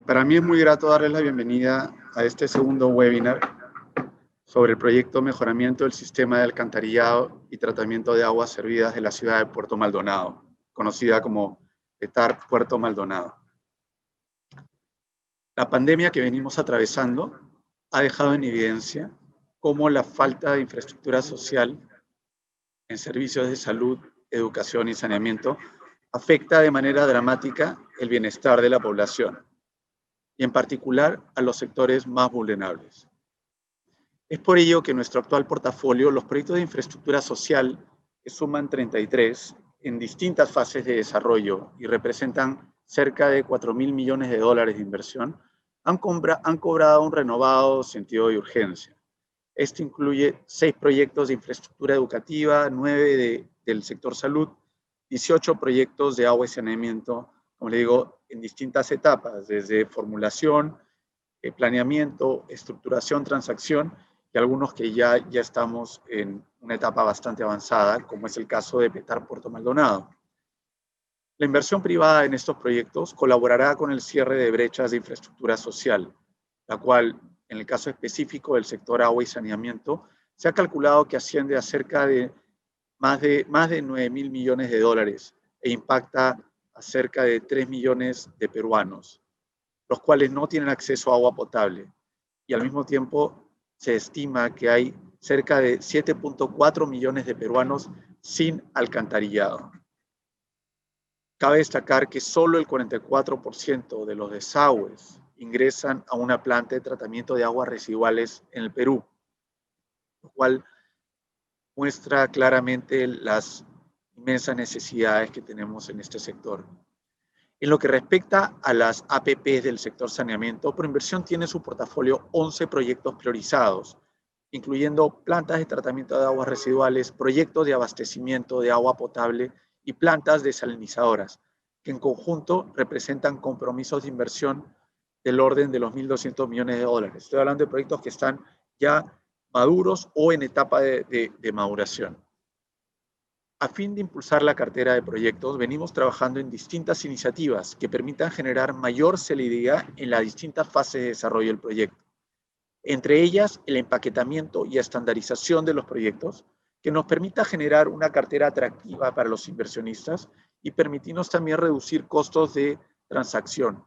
Para mí es muy grato darles la bienvenida a este segundo webinar sobre el proyecto Mejoramiento del Sistema de Alcantarillado y Tratamiento de Aguas Servidas de la ciudad de Puerto Maldonado, conocida como PETAR Puerto Maldonado. La pandemia que venimos atravesando ha dejado en evidencia cómo la falta de infraestructura social en servicios de salud, educación y saneamiento afecta de manera dramática el bienestar de la población, y en particular a los sectores más vulnerables. Es por ello que en nuestro actual portafolio, los proyectos de infraestructura social, que suman 33 en distintas fases de desarrollo y representan cerca de 4.000 millones de dólares de inversión, han cobrado un renovado sentido de urgencia. Esto incluye 6 proyectos de infraestructura educativa, 9 del sector salud, 18 proyectos de agua y saneamiento, como le digo, en distintas etapas, desde formulación, planeamiento, estructuración, transacción, y algunos que ya estamos en una etapa bastante avanzada, como es el caso de PETAR Puerto Maldonado. La inversión privada en estos proyectos colaborará con el cierre de brechas de infraestructura social, la cual, en el caso específico del sector agua y saneamiento, se ha calculado que asciende a cerca de más de 9.000 millones de dólares e impacta a cerca de 3 millones de peruanos, los cuales no tienen acceso a agua potable, y al mismo tiempo se estima que hay cerca de 7.4 millones de peruanos sin alcantarillado. Cabe destacar que solo el 44% de los desagües ingresan a una planta de tratamiento de aguas residuales en el Perú, lo cual muestra claramente las inmensas necesidades que tenemos en este sector. En lo que respecta a las APPs del sector saneamiento, Proinversión tiene en su portafolio 11 proyectos priorizados, incluyendo plantas de tratamiento de aguas residuales, proyectos de abastecimiento de agua potable y plantas desalinizadoras, que en conjunto representan compromisos de inversión del orden de los 1.200 millones de dólares. Estoy hablando de proyectos que están ya maduros o en etapa de maduración. A fin de impulsar la cartera de proyectos, venimos trabajando en distintas iniciativas que permitan generar mayor celeridad en las distintas fases de desarrollo del proyecto. Entre ellas, el empaquetamiento y estandarización de los proyectos, que nos permita generar una cartera atractiva para los inversionistas y permitirnos también reducir costos de transacción.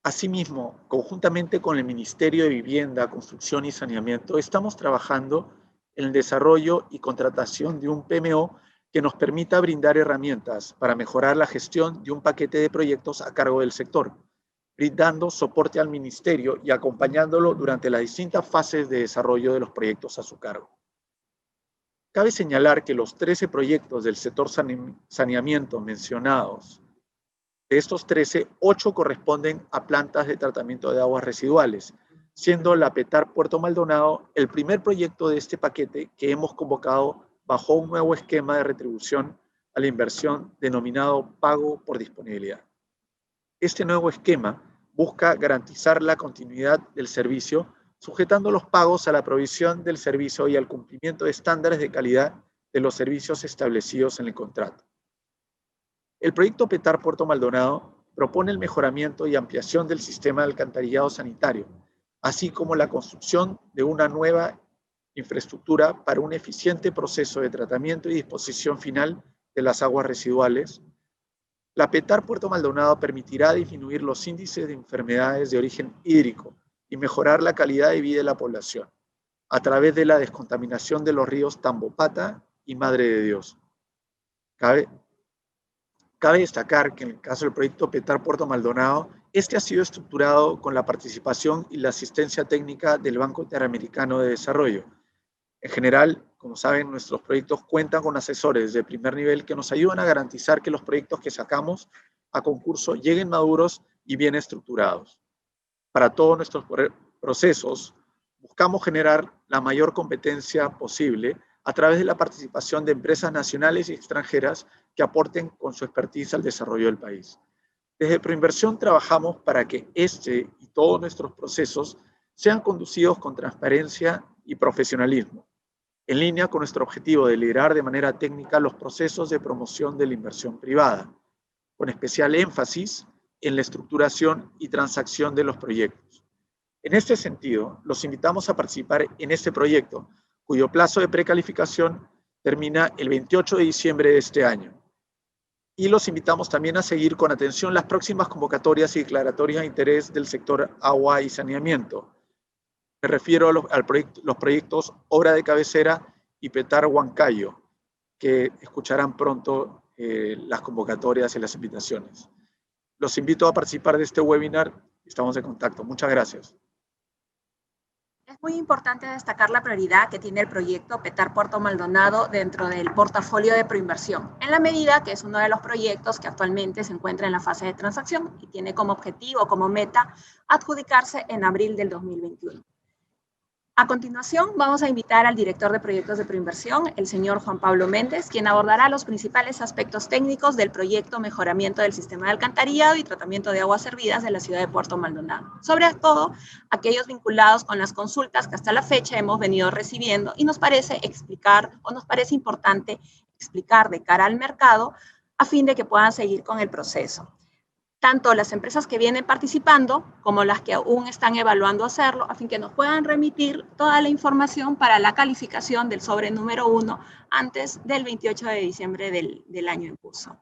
Asimismo, conjuntamente con el Ministerio de Vivienda, Construcción y Saneamiento, estamos trabajando en el desarrollo y contratación de un PMO que nos permita brindar herramientas para mejorar la gestión de un paquete de proyectos a cargo del sector, brindando soporte al Ministerio y acompañándolo durante las distintas fases de desarrollo de los proyectos a su cargo. Cabe señalar que los 13 proyectos del sector saneamiento mencionados, de estos 13, 8 corresponden a plantas de tratamiento de aguas residuales, siendo la PETAR Puerto Maldonado el primer proyecto de este paquete que hemos convocado bajo un nuevo esquema de retribución a la inversión denominado pago por disponibilidad. Este nuevo esquema busca garantizar la continuidad del servicio, sujetando los pagos a la provisión del servicio y al cumplimiento de estándares de calidad de los servicios establecidos en el contrato. El proyecto PETAR Puerto Maldonado propone el mejoramiento y ampliación del sistema de alcantarillado sanitario, así como la construcción de una nueva infraestructura para un eficiente proceso de tratamiento y disposición final de las aguas residuales. La PETAR Puerto Maldonado permitirá disminuir los índices de enfermedades de origen hídrico y mejorar la calidad de vida de la población a través de la descontaminación de los ríos Tambopata y Madre de Dios. Cabe destacar que en el caso del proyecto PETAR Puerto Maldonado, este ha sido estructurado con la participación y la asistencia técnica del Banco Interamericano de Desarrollo. En general, como saben, nuestros proyectos cuentan con asesores de primer nivel que nos ayudan a garantizar que los proyectos que sacamos a concurso lleguen maduros y bien estructurados. Para todos nuestros procesos, buscamos generar la mayor competencia posible a través de la participación de empresas nacionales y extranjeras que aporten con su expertise al desarrollo del país. Desde Proinversión trabajamos para que este y todos nuestros procesos sean conducidos con transparencia y profesionalismo, en línea con nuestro objetivo de liderar de manera técnica los procesos de promoción de la inversión privada, con especial énfasis en la estructuración y transacción de los proyectos. En este sentido, los invitamos a participar en este proyecto, cuyo plazo de precalificación termina el 28 de diciembre de este año. Y los invitamos también a seguir con atención las próximas convocatorias y declaratorias de interés del sector agua y saneamiento. Me refiero a los proyectos Obra de Cabecera y Petar Huancayo, que escucharán pronto las convocatorias y las invitaciones. Los invito a participar de este webinar. Estamos en contacto. Muchas gracias. Es muy importante destacar la prioridad que tiene el proyecto Petar Puerto Maldonado dentro del portafolio de proinversión, en la medida que es uno de los proyectos que actualmente se encuentra en la fase de transacción y tiene como objetivo, como meta, adjudicarse en abril del 2021. A continuación, vamos a invitar al director de proyectos de proinversión, el señor Juan Pablo Méndez, quien abordará los principales aspectos técnicos del proyecto Mejoramiento del Sistema de Alcantarillado y Tratamiento de Aguas Servidas de la ciudad de Puerto Maldonado. Sobre todo, aquellos vinculados con las consultas que hasta la fecha hemos venido recibiendo y nos parece importante explicar de cara al mercado a fin de que puedan seguir con el proceso. Tanto las empresas que vienen participando como las que aún están evaluando hacerlo, a fin que nos puedan remitir toda la información para la calificación del sobre número 1 antes del 28 de diciembre del año en curso.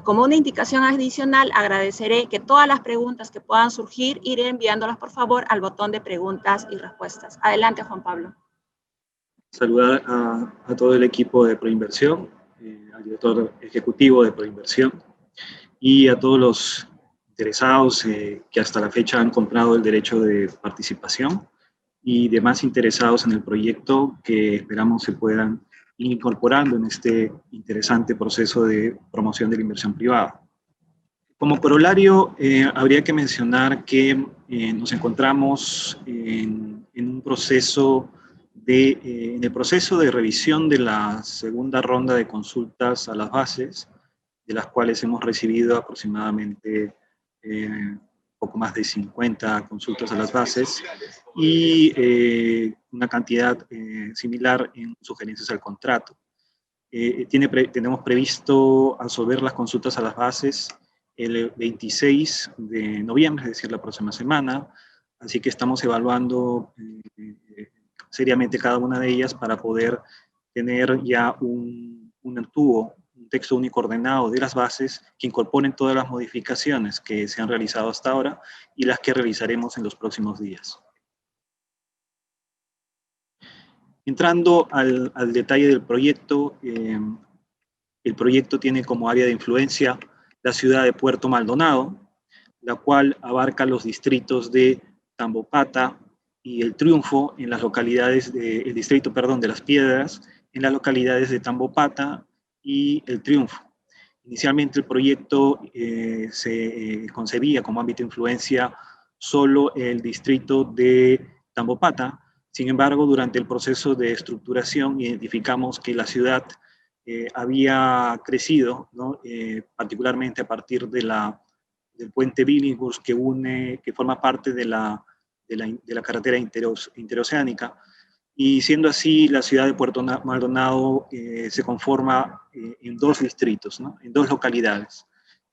Como una indicación adicional, agradeceré que todas las preguntas que puedan surgir, iré enviándolas por favor al botón de preguntas y respuestas. Adelante, Juan Pablo. Saludar a todo el equipo de Proinversión, al director ejecutivo de Proinversión, y a todos los interesados que hasta la fecha han comprado el derecho de participación y demás interesados en el proyecto que esperamos se puedan ir incorporando en este interesante proceso de promoción de la inversión privada. Como corolario, habría que mencionar que nos encontramos en un proceso en el proceso de revisión de la segunda ronda de consultas a las bases, de las cuales hemos recibido aproximadamente poco más de 50 consultas a las bases y una cantidad similar en sugerencias al contrato. Tenemos previsto absolver las consultas a las bases el 26 de noviembre, es decir, la próxima semana, así que estamos evaluando seriamente cada una de ellas para poder tener ya un texto único ordenado de las bases que incorporen todas las modificaciones que se han realizado hasta ahora y las que realizaremos en los próximos días. Entrando al detalle del proyecto, el proyecto tiene como área de influencia la ciudad de Puerto Maldonado, la cual abarca los distritos de Tambopata y El Triunfo en las localidades el distrito, perdón, de Las Piedras, en las localidades de Tambopata y El Triunfo. Inicialmente el proyecto se concebía como ámbito de influencia solo el distrito de Tambopata. Sin embargo, durante el proceso de estructuración identificamos que la ciudad había crecido, ¿no? Particularmente a partir del puente Billinghurst que forma parte de la carretera interoceánica. Y siendo así, la ciudad de Puerto Maldonado se conforma en dos distritos, ¿no? En dos localidades.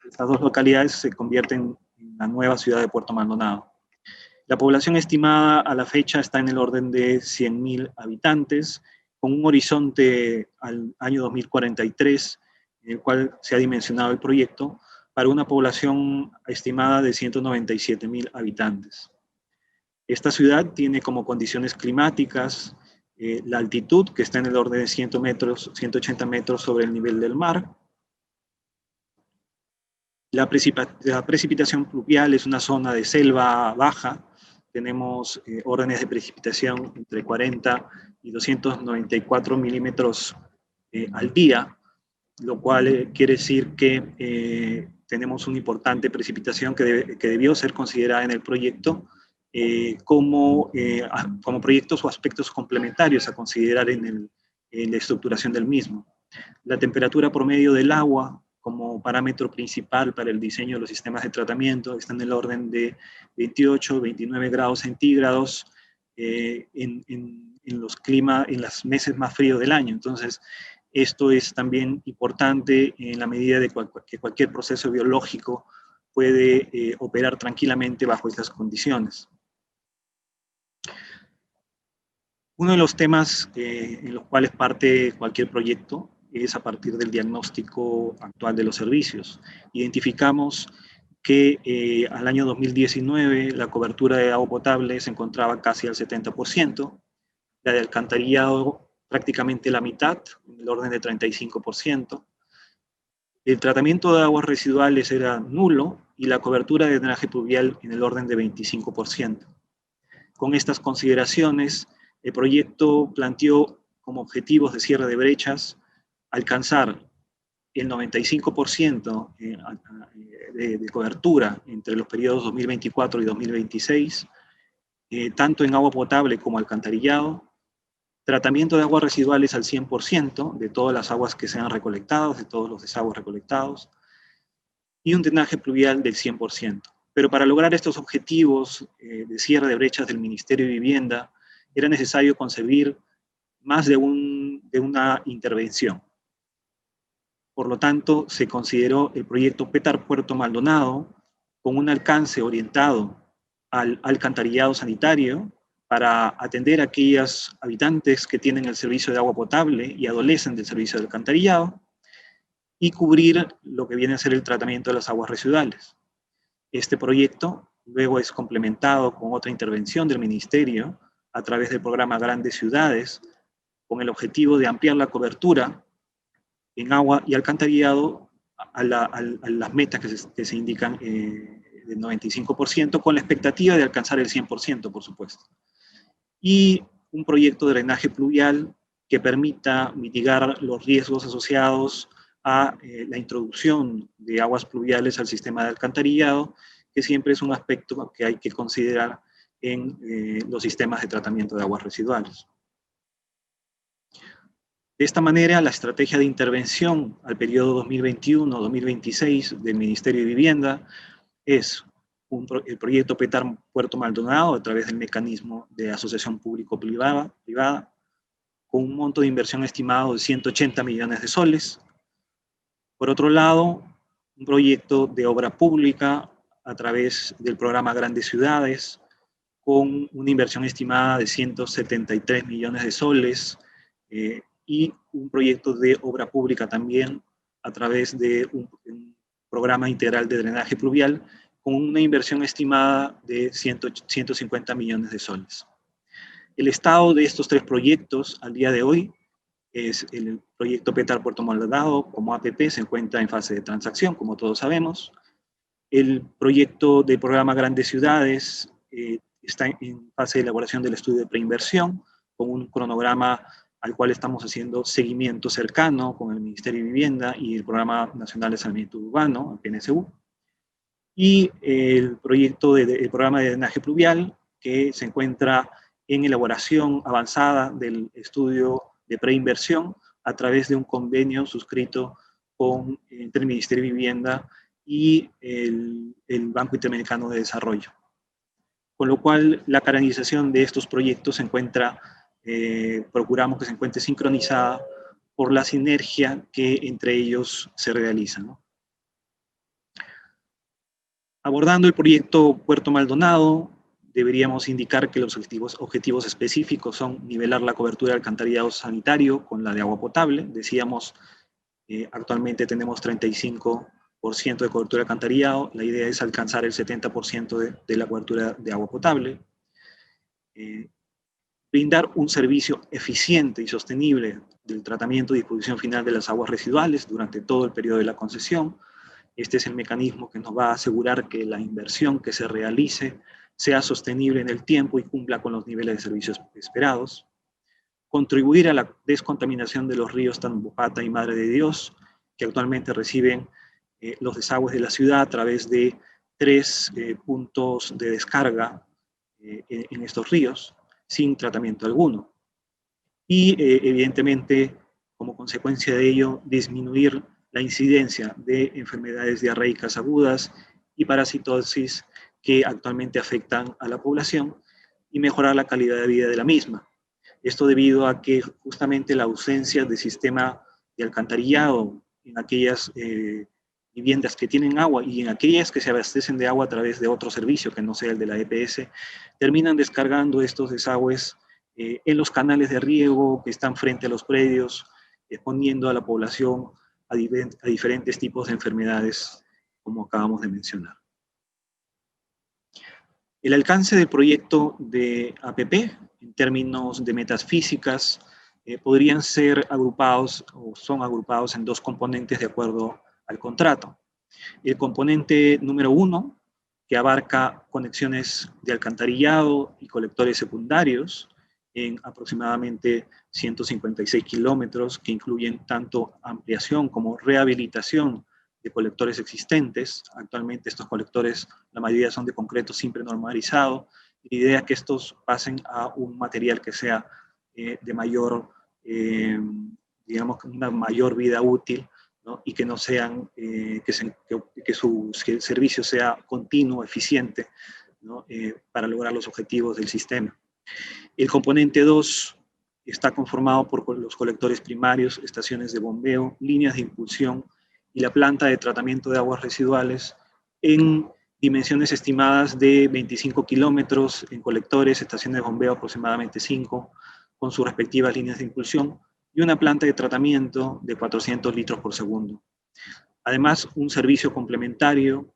Estas dos localidades se convierten en la nueva ciudad de Puerto Maldonado. La población estimada a la fecha está en el orden de 100.000 habitantes, con un horizonte al año 2043, en el cual se ha dimensionado el proyecto, para una población estimada de 197.000 habitantes. Esta ciudad tiene como condiciones climáticas la altitud, que está en el orden de 180 metros sobre el nivel del mar. La precipitación pluvial es una zona de selva baja. Tenemos órdenes de precipitación entre 40 y 294 milímetros al día, lo cual quiere decir que tenemos una importante precipitación que debió ser considerada en el proyecto como proyectos o aspectos complementarios a considerar en la estructuración del mismo. La temperatura promedio del agua como parámetro principal para el diseño de los sistemas de tratamiento está en el orden de 28, 29 grados centígrados en los meses más fríos del año. Entonces, esto es también importante en la medida de que cualquier proceso biológico puede operar tranquilamente bajo estas condiciones. Uno de los temas en los cuales parte cualquier proyecto es a partir del diagnóstico actual de los servicios. Identificamos que al año 2019 la cobertura de agua potable se encontraba casi al 70%, la de alcantarillado prácticamente la mitad, en el orden de 35%. El tratamiento de aguas residuales era nulo y la cobertura de drenaje pluvial en el orden de 25%. Con estas consideraciones, el proyecto planteó como objetivos de cierre de brechas alcanzar el 95% de cobertura entre los periodos 2024 y 2026, tanto en agua potable como alcantarillado, tratamiento de aguas residuales al 100% de todas las aguas que sean recolectadas, de todos los desagües recolectados, y un drenaje pluvial del 100%. Pero para lograr estos objetivos de cierre de brechas del Ministerio de Vivienda, era necesario concebir más de una intervención. Por lo tanto, se consideró el proyecto Petar Puerto Maldonado con un alcance orientado al alcantarillado sanitario para atender a aquellos habitantes que tienen el servicio de agua potable y adolecen del servicio de alcantarillado, y cubrir lo que viene a ser el tratamiento de las aguas residuales. Este proyecto luego es complementado con otra intervención del Ministerio a través del programa Grandes Ciudades, con el objetivo de ampliar la cobertura en agua y alcantarillado a las metas que se indican del 95%, con la expectativa de alcanzar el 100%, por supuesto. Y un proyecto de drenaje pluvial que permita mitigar los riesgos asociados a la introducción de aguas pluviales al sistema de alcantarillado, que siempre es un aspecto que hay que considerar en los sistemas de tratamiento de aguas residuales. De esta manera, la estrategia de intervención al periodo 2021-2026 del Ministerio de Vivienda es el proyecto Petar Puerto Maldonado a través del mecanismo de asociación público-privada, con un monto de inversión estimado de 180 millones de soles. Por otro lado, un proyecto de obra pública a través del programa Grandes Ciudades, con una inversión estimada de 173 millones de soles, y un proyecto de obra pública también a través de un programa integral de drenaje pluvial, con una inversión estimada de 150 millones de soles. El estado de estos tres proyectos al día de hoy es el proyecto Petar Puerto Maldonado como APP, se encuentra en fase de transacción, como todos sabemos. El proyecto del programa Grandes Ciudades está en fase de elaboración del estudio de preinversión, con un cronograma al cual estamos haciendo seguimiento cercano con el Ministerio de Vivienda y el Programa Nacional de Saneamiento Urbano, el PNSU. Y el programa de drenaje pluvial, que se encuentra en elaboración avanzada del estudio de preinversión a través de un convenio suscrito entre el Ministerio de Vivienda y el Banco Interamericano de Desarrollo. Con lo cual, la canalización de estos proyectos se encuentra, procuramos que se encuentre sincronizada por la sinergia que entre ellos se realiza, ¿no? Abordando el proyecto Puerto Maldonado, deberíamos indicar que los objetivos específicos son nivelar la cobertura de alcantarillado sanitario con la de agua potable. Decíamos, actualmente tenemos 35% de cobertura de alcantarillado, la idea es alcanzar el 70% de la cobertura de agua potable. Brindar un servicio eficiente y sostenible del tratamiento y disposición final de las aguas residuales durante todo el periodo de la concesión. Este es el mecanismo que nos va a asegurar que la inversión que se realice sea sostenible en el tiempo y cumpla con los niveles de servicios esperados. Contribuir a la descontaminación de los ríos Tambopata y Madre de Dios, que actualmente reciben los desagües de la ciudad a través de 3 puntos de descarga en estos ríos, sin tratamiento alguno. Y evidentemente, como consecuencia de ello, disminuir la incidencia de enfermedades diarreicas agudas y parasitosis que actualmente afectan a la población y mejorar la calidad de vida de la misma. Esto debido a que justamente la ausencia de sistema de alcantarillado en aquellas viviendas que tienen agua y en aquellas que se abastecen de agua a través de otro servicio que no sea el de la EPS, terminan descargando estos desagües en los canales de riego que están frente a los predios, exponiendo a la población a diferentes tipos de enfermedades, como acabamos de mencionar. El alcance del proyecto de APP, en términos de metas físicas, podrían ser agrupados o son agrupados en dos componentes de acuerdo al contrato. El componente número 1, que abarca conexiones de alcantarillado y colectores secundarios en aproximadamente 156 kilómetros, que incluyen tanto ampliación como rehabilitación de colectores existentes. Actualmente estos colectores, la mayoría son de concreto simple normalizado. La idea es que estos pasen a un material que sea de mayor, digamos, una mayor vida útil, ¿no? Y que no sean, que el servicio sea continuo, eficiente, ¿no? Para lograr los objetivos del sistema. El componente 2 está conformado por los colectores primarios, estaciones de bombeo, líneas de impulsión y la planta de tratamiento de aguas residuales en dimensiones estimadas de 25 kilómetros en colectores, estaciones de bombeo aproximadamente 5, con sus respectivas líneas de impulsión, y una planta de tratamiento de 400 litros por segundo. Además, un servicio complementario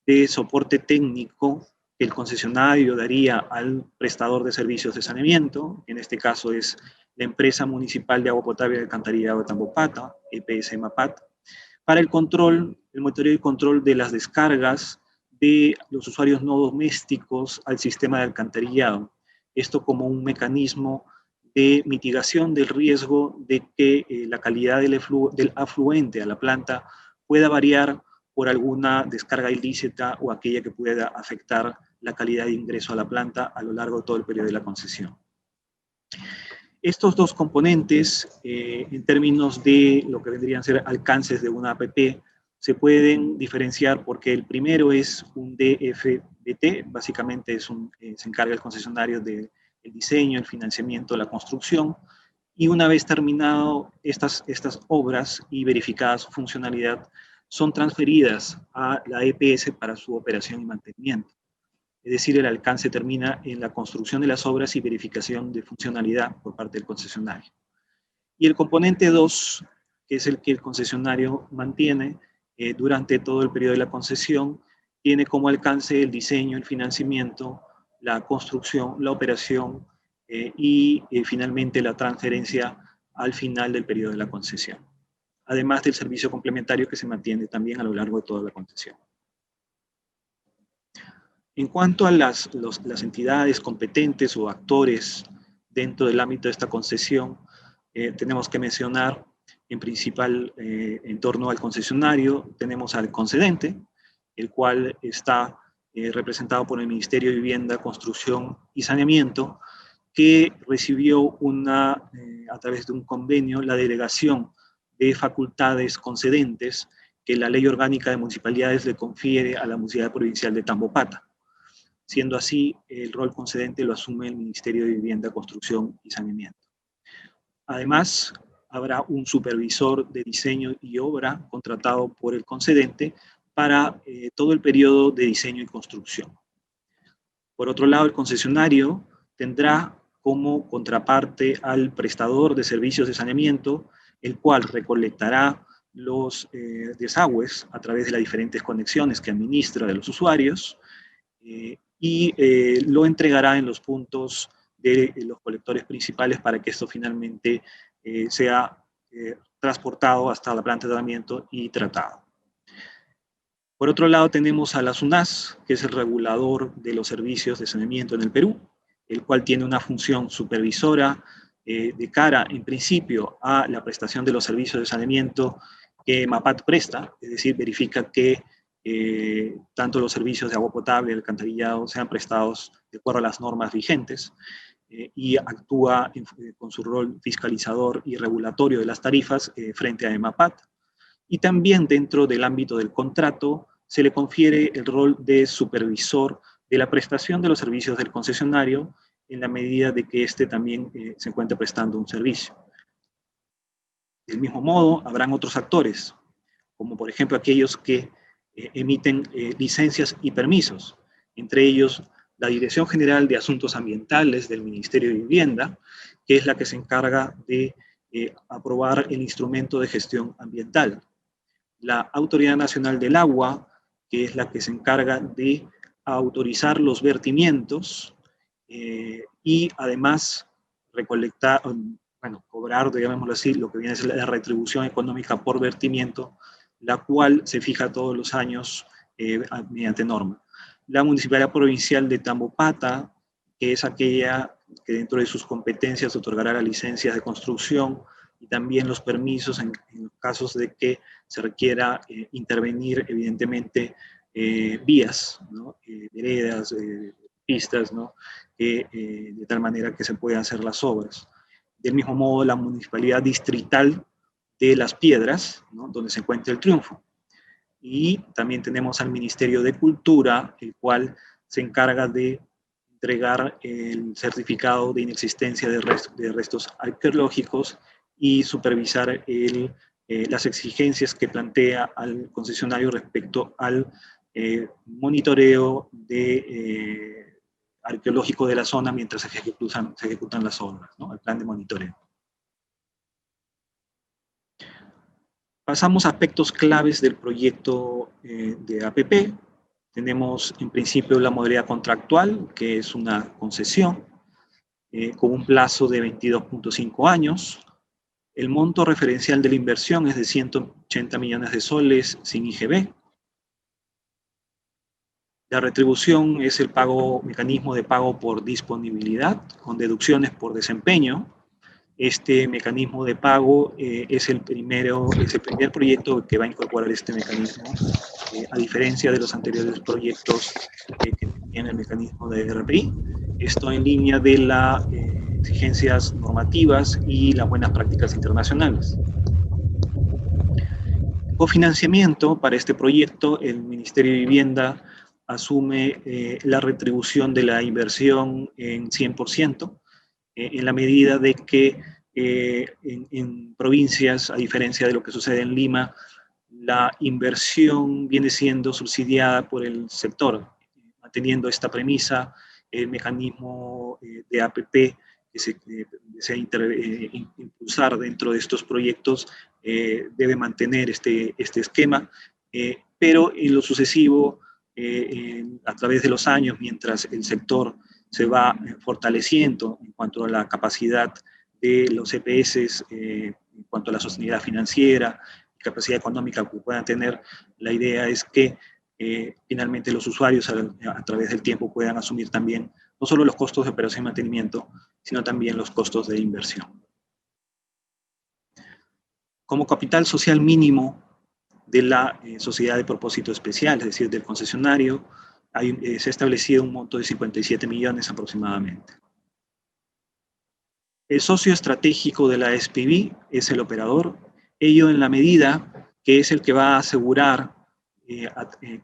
de soporte técnico que el concesionario daría al prestador de servicios de saneamiento, en este caso es la Empresa Municipal de Agua Potable y Alcantarillado de Tambopata, EPS MAPAT, para el control, el monitoreo y control de las descargas de los usuarios no domésticos al sistema de alcantarillado. Esto como un mecanismo de mitigación del riesgo de que la calidad del afluente a la planta pueda variar por alguna descarga ilícita o aquella que pueda afectar la calidad de ingreso a la planta a lo largo de todo el periodo de la concesión. Estos dos componentes, en términos de lo que vendrían a ser alcances de una APP, se pueden diferenciar porque el primero es un DFBT, básicamente se encarga el concesionario del diseño, el financiamiento, la construcción, y una vez terminado estas obras y verificada su funcionalidad, son transferidas a la EPS para su operación y mantenimiento. Es decir, el alcance termina en la construcción de las obras y verificación de funcionalidad por parte del concesionario. Y el componente 2, que es el que el concesionario mantiene durante todo el periodo de la concesión, tiene como alcance el diseño, el financiamiento, la construcción, la operación y finalmente la transferencia al final del periodo de la concesión. Además del servicio complementario que se mantiene también a lo largo de toda la concesión. En cuanto a las entidades competentes o actores dentro del ámbito de esta concesión, tenemos que mencionar en principal en torno al concesionario, tenemos al concedente, el cual está representado por el Ministerio de Vivienda, Construcción y Saneamiento, que recibió a través de un convenio la delegación de facultades concedentes que la Ley Orgánica de Municipalidades le confiere a la Municipalidad Provincial de Tambopata. Siendo así, el rol concedente lo asume el Ministerio de Vivienda, Construcción y Saneamiento. Además, habrá un supervisor de diseño y obra contratado por el concedente para todo el periodo de diseño y construcción. Por otro lado, el concesionario tendrá como contraparte al prestador de servicios de saneamiento, el cual recolectará los desagües a través de las diferentes conexiones que administra de los usuarios y lo entregará en los puntos de los colectores principales para que esto finalmente sea transportado hasta la planta de tratamiento y tratado. Por otro lado tenemos a la SUNAS, que es el regulador de los servicios de saneamiento en el Perú, el cual tiene una función supervisora de cara, en principio, a la prestación de los servicios de saneamiento que MAPAT presta, es decir, verifica que tanto los servicios de agua potable y alcantarillado sean prestados de acuerdo a las normas vigentes y actúa con su rol fiscalizador y regulatorio de las tarifas frente a EMAPAT. Y también dentro del ámbito del contrato se le confiere el rol de supervisor de la prestación de los servicios del concesionario en la medida de que éste también se encuentre prestando un servicio. Del mismo modo, habrán otros actores, como por ejemplo aquellos que emiten licencias y permisos, entre ellos la Dirección General de Asuntos Ambientales del Ministerio de Vivienda, que es la que se encarga de aprobar el instrumento de gestión ambiental. La Autoridad Nacional del Agua, que es la que se encarga de autorizar los vertimientos y además recolectar, bueno, cobrar, digámoslo así, lo que viene a ser la retribución económica por vertimiento, la cual se fija todos los años mediante norma. La Municipalidad Provincial de Tambopata, que es aquella que dentro de sus competencias otorgará las licencias de construcción y también los permisos en casos de que se requiera intervenir, evidentemente, vías, ¿no? Veredas, pistas, ¿no? De tal manera que se puedan hacer las obras. Del mismo modo, la Municipalidad Distrital de Las Piedras, ¿no? Donde se encuentra el Triunfo. Y también tenemos al Ministerio de Cultura, el cual se encarga de entregar el certificado de inexistencia de restos arqueológicos y supervisar las exigencias que plantea al concesionario respecto al monitoreo arqueológico de la zona mientras se ejecutan las obras, ¿no? El plan de monitoreo. Pasamos a aspectos claves del proyecto de APP. Tenemos en principio la modalidad contractual, que es una concesión, con un plazo de 22.5 años. El monto referencial de la inversión es de 180 millones de soles sin IGB. La retribución es el mecanismo de pago por disponibilidad, con deducciones por desempeño. Este mecanismo de pago es el primer proyecto que va a incorporar este mecanismo, a diferencia de los anteriores proyectos que tienen el mecanismo de RPI. Esto en línea de las exigencias normativas y las buenas prácticas internacionales. Cofinanciamiento para este proyecto, el Ministerio de Vivienda asume la retribución de la inversión en 100%, en la medida de que en provincias, a diferencia de lo que sucede en Lima, la inversión viene siendo subsidiada por el sector. Manteniendo esta premisa, el mecanismo de APP que se desea impulsar dentro de estos proyectos debe mantener este esquema, pero en lo sucesivo, a través de los años, mientras el sector se va fortaleciendo en cuanto a la capacidad de los EPS, en cuanto a la sostenibilidad financiera, capacidad económica que puedan tener, la idea es que finalmente los usuarios a través del tiempo puedan asumir también no solo los costos de operación y mantenimiento, sino también los costos de inversión. Como capital social mínimo de la sociedad de propósito especial, es decir, del concesionario, se ha establecido un monto de 57 millones aproximadamente. El socio estratégico de la SPV es el operador, ello en la medida que es el que va a asegurar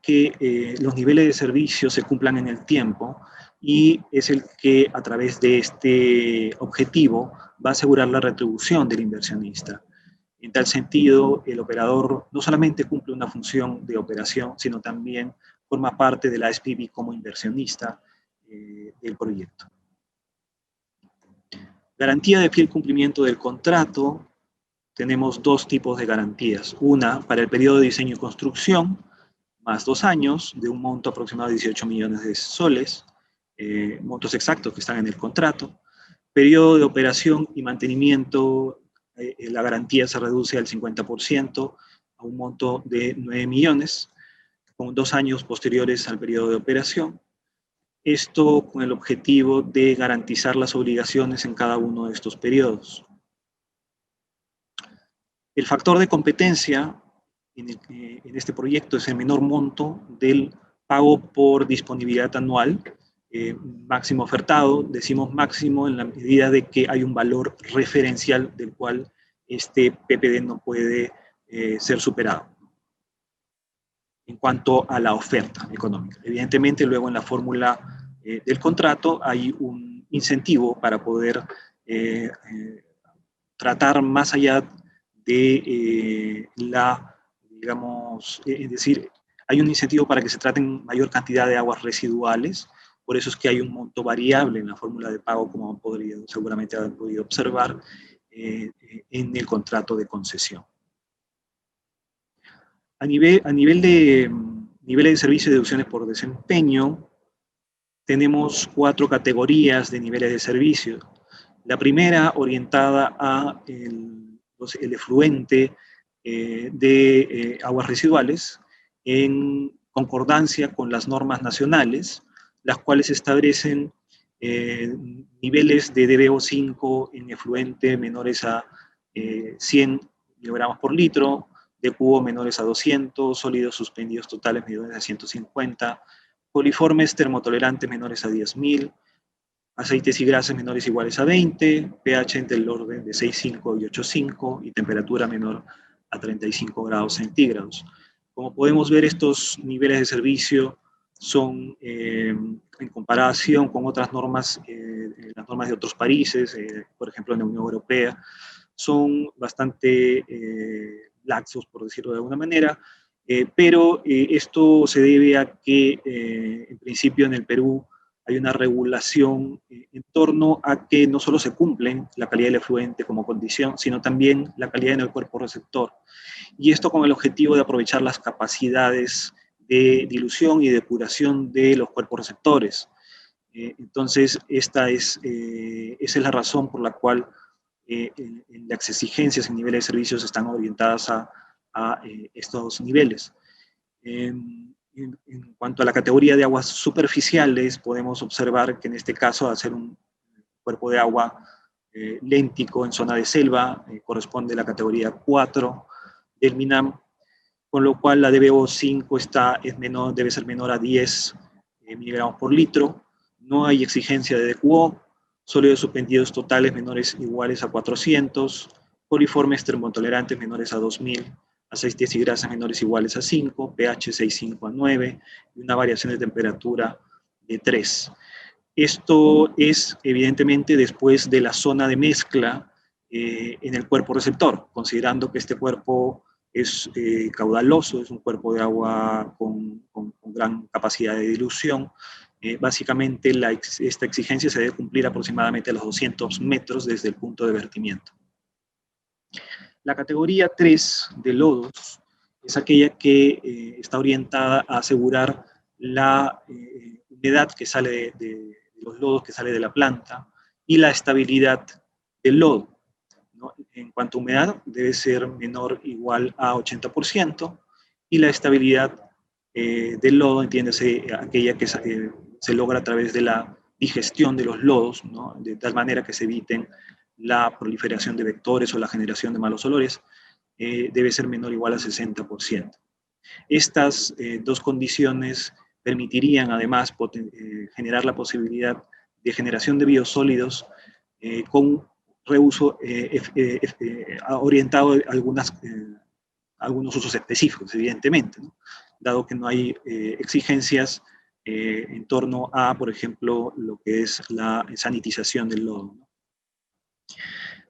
que los niveles de servicio se cumplan en el tiempo y es el que a través de este objetivo va a asegurar la retribución del inversionista. En tal sentido, el operador no solamente cumple una función de operación, sino también forma parte de la SPV como inversionista del proyecto. Garantía de fiel cumplimiento del contrato. Tenemos dos tipos de garantías. Una para el periodo de diseño y construcción, más 2 años, de un monto aproximado de 18 millones de soles, montos exactos que están en el contrato. Periodo de operación y mantenimiento, la garantía se reduce al 50% a un monto de 9 millones, con 2 años posteriores al periodo de operación. Esto con el objetivo de garantizar las obligaciones en cada uno de estos periodos. El factor de competencia en este proyecto es el menor monto del pago por disponibilidad anual, máximo ofertado. Decimos máximo en la medida de que hay un valor referencial del cual este PPD no puede ser superado en cuanto a la oferta económica. Evidentemente, luego en la fórmula del contrato hay un incentivo para poder tratar más allá de la digamos, es decir, hay un incentivo para que se traten mayor cantidad de aguas residuales. Por eso es que hay un monto variable en la fórmula de pago, como seguramente han podido observar, en el contrato de concesión. A nivel de niveles de servicio y deducciones por desempeño, tenemos 4 categorías de niveles de servicio. La primera, orientada a el efluente de aguas residuales, en concordancia con las normas nacionales, las cuales establecen niveles de DBO5 en efluente menores a 100 miligramos por litro, de cubo menores a 200, sólidos suspendidos totales menores a 150, coliformes termotolerantes menores a 10.000, aceites y grasas menores iguales a 20, pH entre el orden de 6,5 y 8,5 y temperatura menor a 35 grados centígrados. Como podemos ver, estos niveles de servicio son, en comparación con otras normas, las normas de otros países, por ejemplo en la Unión Europea, son bastante laxos, por decirlo de alguna manera, pero esto se debe a que, en principio, en el Perú hay una regulación en torno a que no solo se cumplen la calidad del efluente como condición, sino también la calidad en el cuerpo receptor. Y esto con el objetivo de aprovechar las capacidades de dilución y depuración de los cuerpos receptores. Entonces, esa es la razón por la cual las exigencias en niveles de servicios están orientadas a estos niveles. En cuanto a la categoría de aguas superficiales, podemos observar que en este caso, al ser un cuerpo de agua léntico en zona de selva, corresponde a la categoría 4 del MINAM, con lo cual la DBO5 debe ser menor a 10 miligramos por litro. No hay exigencia de DQO, sólidos suspendidos totales menores o iguales a 400, coliformes termotolerantes menores a 2000, aceites y grasas menores o iguales a 5, pH 6,5 a 9 y una variación de temperatura de 3. Esto es evidentemente después de la zona de mezcla en el cuerpo receptor, considerando que este cuerpo es caudaloso, es un cuerpo de agua con gran capacidad de dilución. Básicamente esta exigencia se debe cumplir aproximadamente a los 200 metros desde el punto de vertimiento. La categoría 3 de lodos es aquella que está orientada a asegurar la humedad que sale de los lodos que sale de la planta y la estabilidad del lodo, ¿no? En cuanto a humedad, debe ser menor o igual a 80%, y la estabilidad del lodo, entiéndase, aquella que se logra a través de la digestión de los lodos, ¿no? De tal manera que se eviten la proliferación de vectores o la generación de malos olores, debe ser menor o igual a 60%. Estas dos condiciones permitirían además generar la posibilidad de generación de biosólidos con reuso orientado a algunos usos específicos, evidentemente, ¿no? Dado que no hay exigencias en torno a, por ejemplo, lo que es la sanitización del lodo, ¿no?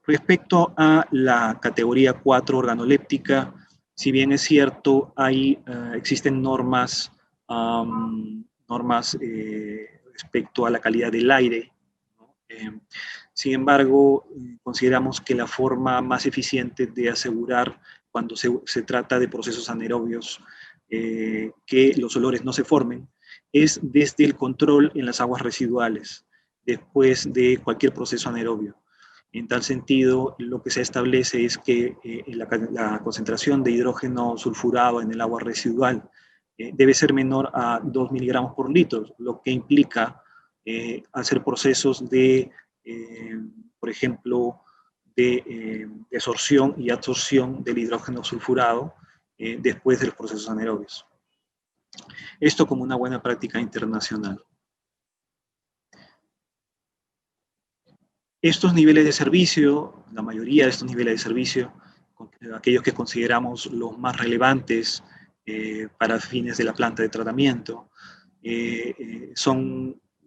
Respecto a la categoría 4 organoléptica, si bien es cierto, existen normas respecto a la calidad del aire, ¿no? Sin embargo, consideramos que la forma más eficiente de asegurar cuando se trata de procesos anaerobios que los olores no se formen es desde el control en las aguas residuales después de cualquier proceso anaerobio. En tal sentido, lo que se establece es que la concentración de hidrógeno sulfurado en el agua residual debe ser menor a 2 miligramos por litro, lo que implica hacer procesos de, por ejemplo, de desorción y absorción del hidrógeno sulfurado después de los procesos anaerobios. Esto como una buena práctica internacional. Estos niveles de servicio, la mayoría de estos niveles de servicio, aquellos que consideramos los más relevantes para fines de la planta de tratamiento,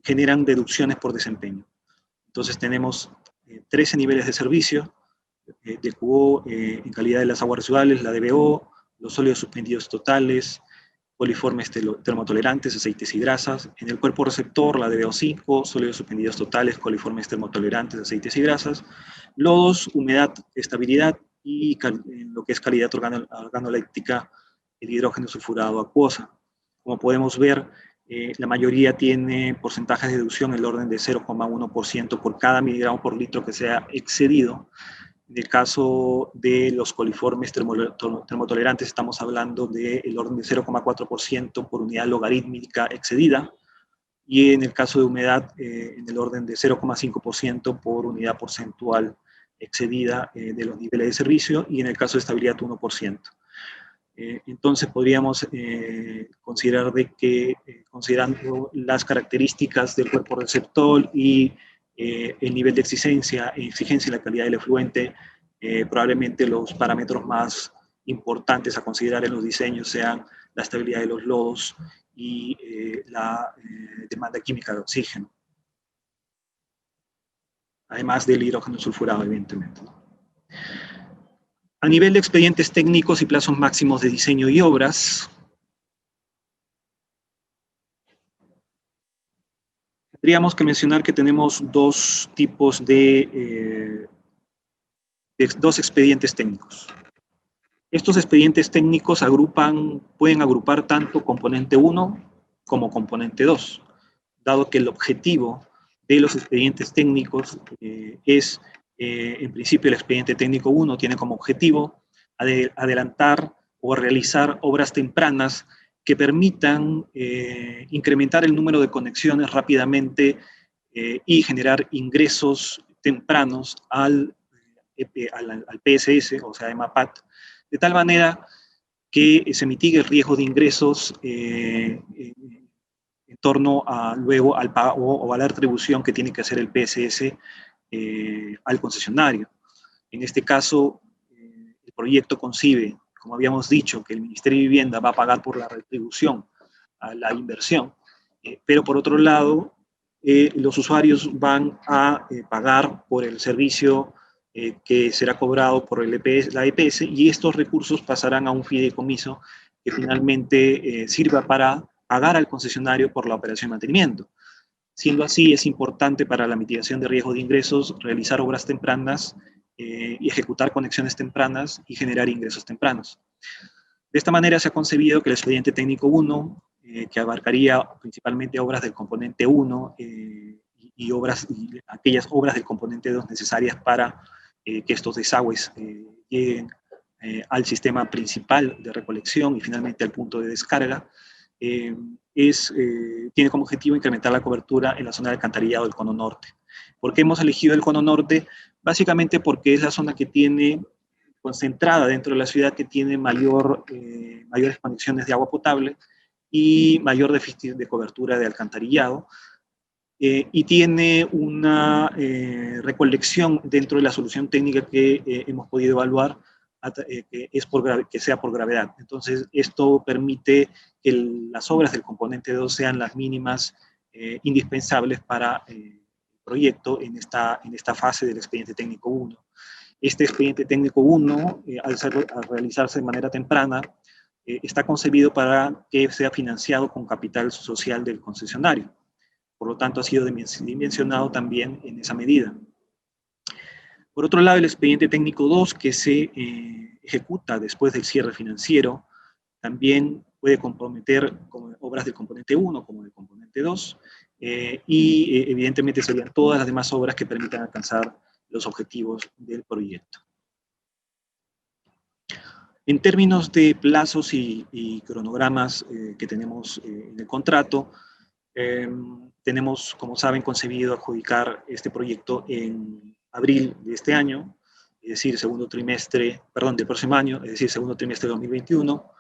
generan deducciones por desempeño. Entonces tenemos 13 niveles de servicio, DQO en calidad de las aguas residuales, la DBO, los sólidos suspendidos totales, coliformes termotolerantes, aceites y grasas. En el cuerpo receptor, la DBO5, sólidos suspendidos totales, coliformes termotolerantes, aceites y grasas. Lodos, humedad, estabilidad y en lo que es calidad organoléptica, el hidrógeno sulfurado acuosa. Como podemos ver, la mayoría tiene porcentajes de dilución en el orden de 0,1% por cada miligramo por litro que sea excedido. En el caso de los coliformes termotolerantes estamos hablando del orden de 0,4% por unidad logarítmica excedida, y en el caso de humedad en el orden de 0,5% por unidad porcentual excedida de los niveles de servicio, y en el caso de estabilidad 1%. Entonces podríamos considerar de que, considerando las características del cuerpo receptor y el nivel de exigencia y la calidad del efluente, probablemente los parámetros más importantes a considerar en los diseños sean la estabilidad de los lodos y la demanda química de oxígeno, además del hidrógeno sulfurado, evidentemente. A nivel de expedientes técnicos y plazos máximos de diseño y obras, tendríamos que mencionar que tenemos dos tipos de dos expedientes técnicos. Estos expedientes técnicos pueden agrupar tanto componente 1 como componente 2, dado que el objetivo de los expedientes técnicos es, en principio, el expediente técnico 1 tiene como objetivo adelantar o realizar obras tempranas que permitan incrementar el número de conexiones rápidamente y generar ingresos tempranos al PSS, o sea, MAPAT, de tal manera que se mitigue el riesgo de ingresos en torno a luego al pago o a la retribución que tiene que hacer el PSS al concesionario. En este caso, el proyecto concibe, como habíamos dicho, que el Ministerio de Vivienda va a pagar por la retribución a la inversión, pero por otro lado, los usuarios van a pagar por el servicio que será cobrado por la EPS, y estos recursos pasarán a un fideicomiso que finalmente sirva para pagar al concesionario por la operación de mantenimiento. Siendo así, es importante para la mitigación de riesgo de ingresos realizar obras tempranas y ejecutar conexiones tempranas y generar ingresos tempranos. De esta manera se ha concebido que el expediente técnico 1, que abarcaría principalmente obras del componente 1 y aquellas obras del componente 2 necesarias para que estos desagües lleguen al sistema principal de recolección y finalmente al punto de descarga, tiene como objetivo incrementar la cobertura en la zona de alcantarillado del Cono Norte. ¿Por qué hemos elegido el Cono Norte? Básicamente porque es la zona que tiene, concentrada dentro de la ciudad, que tiene mayores conexiones de agua potable y mayor déficit de cobertura de alcantarillado, y tiene una recolección dentro de la solución técnica que hemos podido evaluar, que sea por gravedad. Entonces, esto permite que las obras del componente 2 sean las mínimas indispensables para el proyecto en esta fase del expediente técnico 1. Este expediente técnico 1, al realizarse de manera temprana, está concebido para que sea financiado con capital social del concesionario. Por lo tanto, ha sido dimensionado también en esa medida. Por otro lado, el expediente técnico 2, que se ejecuta después del cierre financiero, también puede comprometer obras del componente 1 como del componente 2, y evidentemente serían todas las demás obras que permitan alcanzar los objetivos del proyecto. En términos de plazos y cronogramas que tenemos en el contrato, tenemos, como saben, concebido adjudicar este proyecto en abril de este año, es decir, del próximo año, es decir, segundo trimestre de 2021,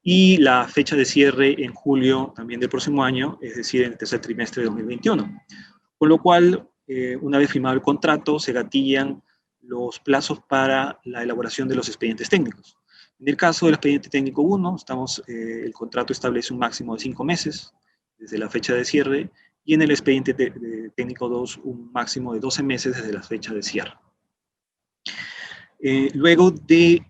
y la fecha de cierre en julio también del próximo año, es decir, en el tercer trimestre de 2021. Con lo cual, una vez firmado el contrato, se gatillan los plazos para la elaboración de los expedientes técnicos. En el caso del expediente técnico 1, el contrato establece un máximo de 5 meses desde la fecha de cierre, y en el expediente técnico 2 un máximo de 12 meses desde la fecha de cierre. Luego de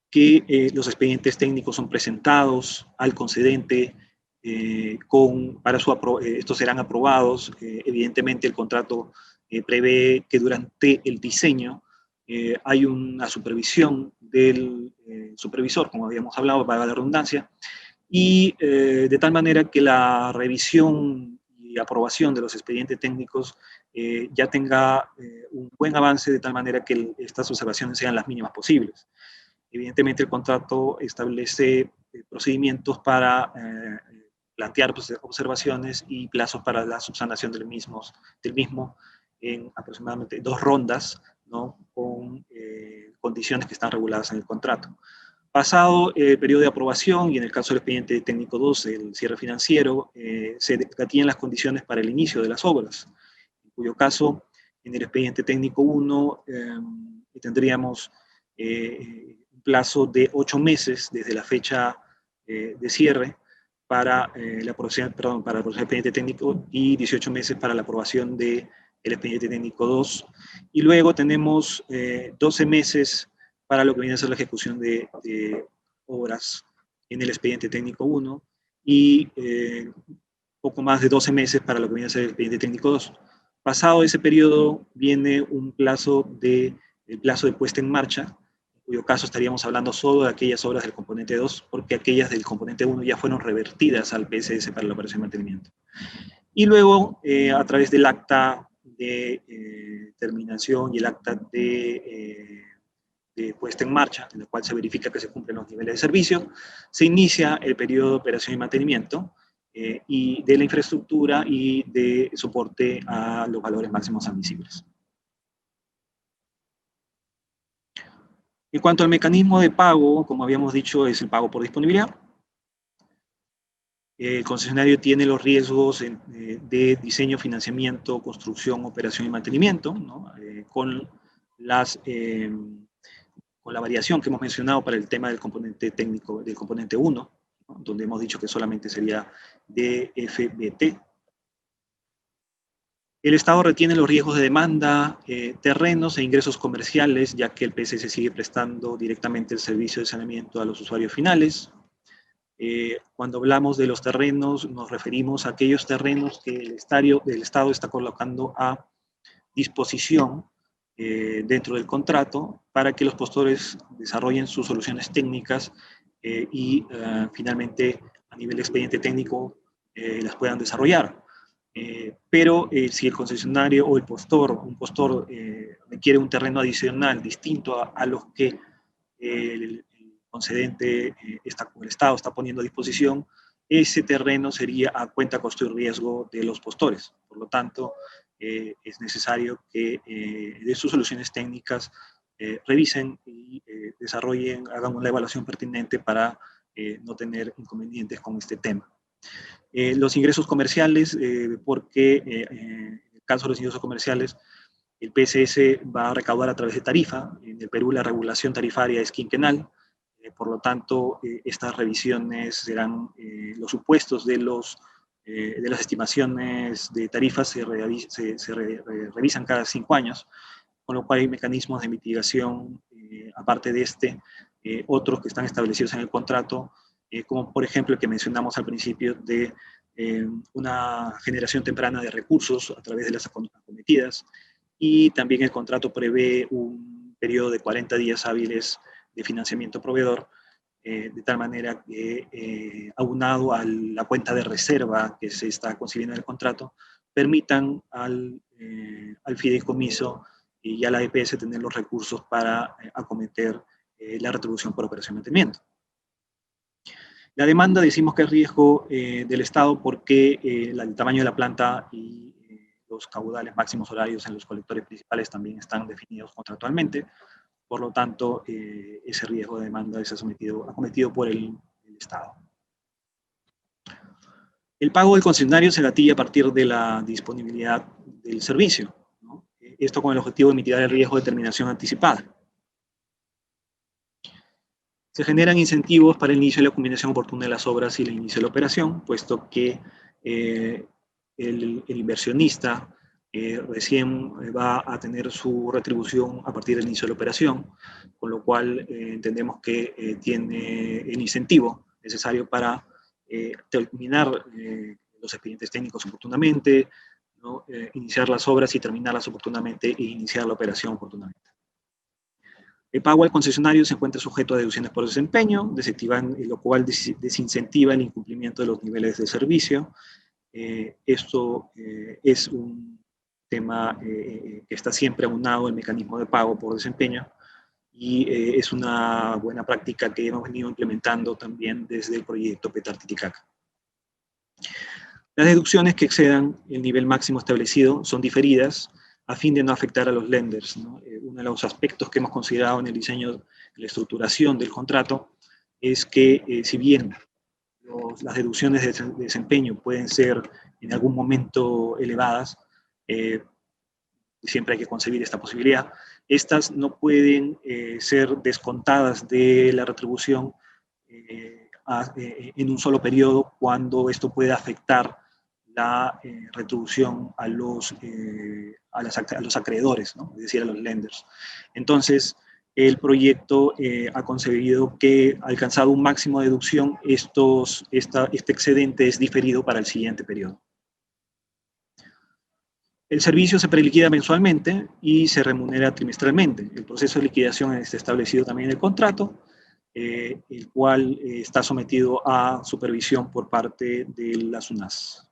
que los expedientes técnicos son presentados al concedente estos serán aprobados. Evidentemente el contrato prevé que durante el diseño hay una supervisión del supervisor, como habíamos hablado, para la redundancia, y de tal manera que la revisión y aprobación de los expedientes técnicos ya tenga un buen avance, de tal manera que estas observaciones sean las mínimas posibles. Evidentemente el contrato establece procedimientos para plantear observaciones y plazos para la subsanación del mismo en aproximadamente 2 rondas, ¿no? Con condiciones que están reguladas en el contrato. Pasado el periodo de aprobación y en el caso del expediente técnico 2, el cierre financiero, se detienen las condiciones para el inicio de las obras, en cuyo caso, en el expediente técnico 1 tendríamos un plazo de 8 meses desde la fecha de cierre para la aprobación, para el expediente técnico y 18 meses para la aprobación del expediente técnico 2. Y luego tenemos 12 meses para lo que viene a ser la ejecución de obras en el expediente técnico 1 y poco más de 12 meses para lo que viene a ser el expediente técnico 2. Pasado ese periodo viene el plazo de puesta en marcha, en cuyo caso estaríamos hablando solo de aquellas obras del componente 2, porque aquellas del componente 1 ya fueron revertidas al PSS para la operación de mantenimiento. Y luego, a través del acta de terminación y el acta de puesta en marcha, en la cual se verifica que se cumplen los niveles de servicio, se inicia el periodo de operación y mantenimiento y de la infraestructura y de soporte a los valores máximos admisibles. En cuanto al mecanismo de pago, como habíamos dicho, es el pago por disponibilidad. El concesionario tiene los riesgos de diseño, financiamiento, construcción, operación y mantenimiento, ¿no? Con la variación que hemos mencionado para el tema del componente técnico, del componente 1, ¿no? Donde hemos dicho que solamente sería DFBT. El Estado retiene los riesgos de demanda, terrenos e ingresos comerciales, ya que el PSS sigue prestando directamente el servicio de saneamiento a los usuarios finales. Cuando hablamos de los terrenos, nos referimos a aquellos terrenos que el Estado está colocando a disposición dentro del contrato para que los postores desarrollen sus soluciones técnicas y finalmente a nivel de expediente técnico las puedan desarrollar. Pero si el concesionario o un postor requiere un terreno adicional distinto a los que el concedente o el Estado está poniendo a disposición, ese terreno sería a cuenta, costo y riesgo de los postores. Por lo tanto, es necesario que de sus soluciones técnicas revisen y desarrollen, hagan una evaluación pertinente para no tener inconvenientes con este tema. Los ingresos comerciales, porque en el caso de los ingresos comerciales, el PSS va a recaudar a través de tarifa. En el Perú la regulación tarifaria es quinquenal, por lo tanto estas revisiones serán los supuestos de las estimaciones de tarifas se revisan cada 5 años, con lo cual hay mecanismos de mitigación, aparte de otros que están establecidos en el contrato, como por ejemplo el que mencionamos al principio de una generación temprana de recursos a través de las acometidas, y también el contrato prevé un periodo de 40 días hábiles de financiamiento proveedor, de tal manera que, aunado a la cuenta de reserva que se está concibiendo en el contrato, permitan al fideicomiso y a la EPS tener los recursos para acometer la retribución por operación de mantenimiento. La demanda decimos que es riesgo del Estado porque el tamaño de la planta y los caudales máximos horarios en los colectores principales también están definidos contractualmente. Por lo tanto, ese riesgo de demanda es acometido por el Estado. El pago del concesionario se gatilla a partir de la disponibilidad del servicio, ¿no? Esto con el objetivo de mitigar el riesgo de terminación anticipada. Se generan incentivos para el inicio y la culminación oportuna de las obras y el inicio de la operación, puesto que el inversionista recién va a tener su retribución a partir del inicio de la operación, con lo cual entendemos que tiene el incentivo necesario para terminar los expedientes técnicos oportunamente, ¿no? Iniciar las obras y terminarlas oportunamente e iniciar la operación oportunamente. El pago al concesionario se encuentra sujeto a deducciones por desempeño, lo cual desincentiva el incumplimiento de los niveles de servicio. Esto es un tema que está siempre aunado al mecanismo de pago por desempeño y es una buena práctica que hemos venido implementando también desde el proyecto PETAR Titicaca. Las deducciones que excedan el nivel máximo establecido son diferidas a fin de no afectar a los lenders, ¿no? Uno de los aspectos que hemos considerado en el diseño de la estructuración del contrato es que si bien las deducciones de desempeño pueden ser en algún momento elevadas, siempre hay que concebir esta posibilidad, estas no pueden ser descontadas de la retribución en un solo periodo cuando esto puede afectar la retribución a los acreedores, ¿no? Es decir, a los lenders. Entonces, el proyecto ha concebido que, alcanzado un máximo de deducción, este excedente es diferido para el siguiente periodo. El servicio se preliquida mensualmente y se remunera trimestralmente. El proceso de liquidación está establecido también en el contrato, el cual está sometido a supervisión por parte de la SUNAS.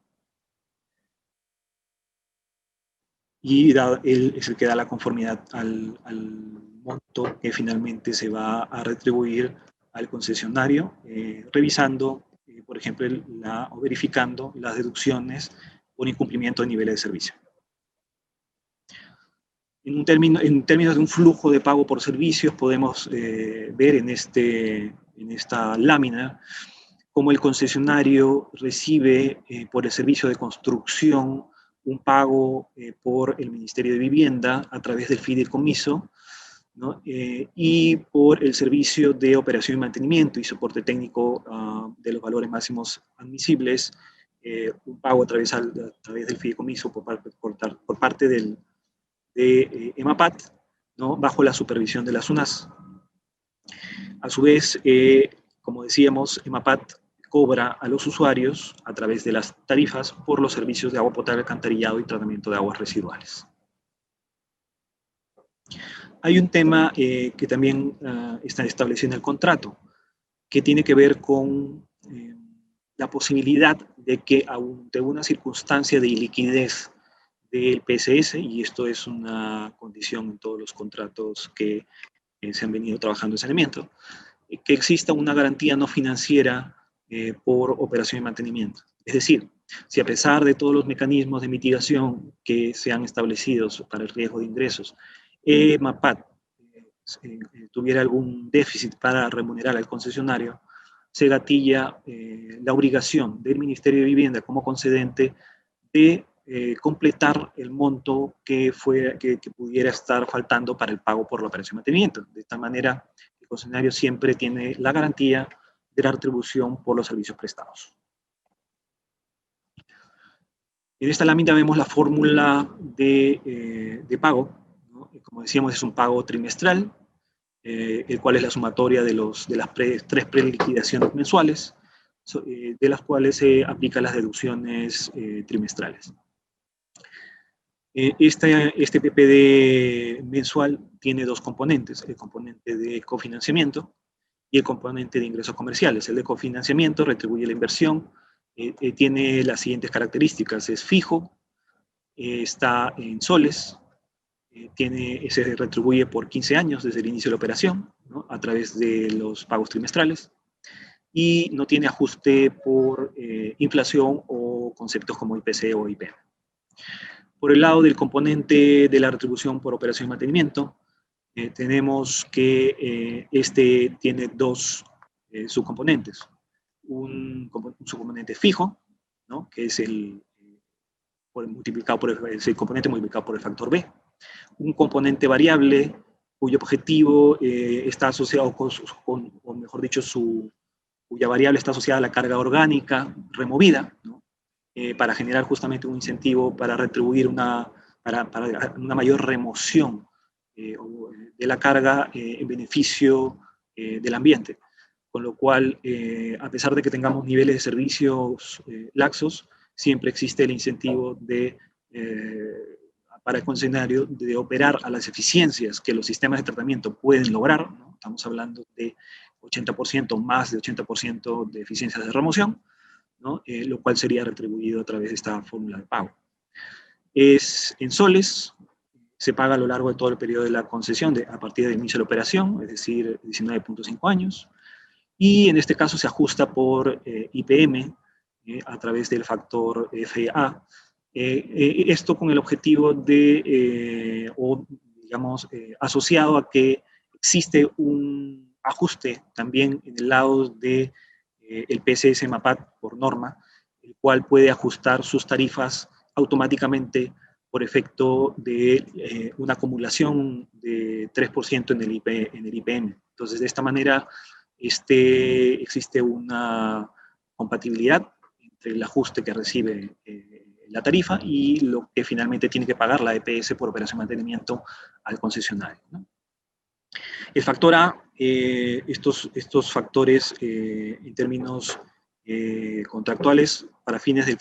Y él es el que da la conformidad al monto que finalmente se va a retribuir al concesionario, revisando, por ejemplo, o verificando las deducciones por incumplimiento de niveles de servicio. En términos de un flujo de pago por servicios, podemos ver en esta lámina cómo el concesionario recibe por el servicio de construcción un pago por el Ministerio de Vivienda a través del fideicomiso, ¿no? Y por el servicio de operación y mantenimiento y soporte técnico de los valores máximos admisibles, un pago a través del fideicomiso por parte de EMAPAT, ¿no? Bajo la supervisión de la SUNAS. A su vez, como decíamos, EMAPAT cobra a los usuarios a través de las tarifas por los servicios de agua potable, alcantarillado y tratamiento de aguas residuales. Hay un tema que también está establecido en el contrato, que tiene que ver con la posibilidad de que ante una circunstancia de iliquidez del PSS, y esto es una condición en todos los contratos que se han venido trabajando en saneamiento, que exista una garantía no financiera por operación y mantenimiento. Es decir, si a pesar de todos los mecanismos de mitigación que se han establecido para el riesgo de ingresos, EMAPAT tuviera algún déficit para remunerar al concesionario, se gatilla la obligación del Ministerio de Vivienda como concedente de completar el monto que pudiera estar faltando para el pago por la operación de mantenimiento. De esta manera, el concesionario siempre tiene la garantía de la retribución por los servicios prestados. En esta lámina vemos la fórmula de pago, ¿no? Como decíamos, es un pago trimestral, el cual es la sumatoria de las tres preliquidaciones mensuales, de las cuales se aplican las deducciones trimestrales. Este PPD mensual tiene dos componentes, el componente de cofinanciamiento y el componente de ingresos comerciales. El de cofinanciamiento retribuye la inversión, tiene las siguientes características: es fijo, está en soles, se retribuye por 15 años desde el inicio de la operación, ¿no? A través de los pagos trimestrales, y no tiene ajuste por inflación o conceptos como IPC o IPM. Por el lado del componente de la retribución por operación y mantenimiento, tenemos que este tiene dos subcomponentes. Un subcomponente fijo, ¿no? Que es el componente multiplicado por el factor B. Un componente variable cuyo objetivo está asociado o mejor dicho, cuya variable está asociada a la carga orgánica removida, ¿no? Para generar justamente un incentivo para retribuir una para una mayor remoción de la carga en beneficio del ambiente. Con lo cual, a pesar de que tengamos niveles de servicios laxos, siempre existe el incentivo para el concesionario de operar a las eficiencias que los sistemas de tratamiento pueden lograr, ¿no? Estamos hablando de 80%, más de 80% de eficiencias de remoción, ¿no? Lo cual sería retribuido a través de esta fórmula de pago. Es en soles, se paga a lo largo de todo el periodo de la concesión, a partir del inicio de la operación, es decir, 19.5 años, y en este caso se ajusta por IPM a través del factor FA. Esto con el objetivo de, asociado a que existe un ajuste también en el lado de el PSS MAPAT por norma, el cual puede ajustar sus tarifas automáticamente por efecto de una acumulación de 3% en el IPM. Entonces, de esta manera, existe una compatibilidad entre el ajuste que recibe la tarifa y lo que finalmente tiene que pagar la EPS por operación de mantenimiento al concesionario, ¿no? El factor A, estos factores en términos contractuales para fines del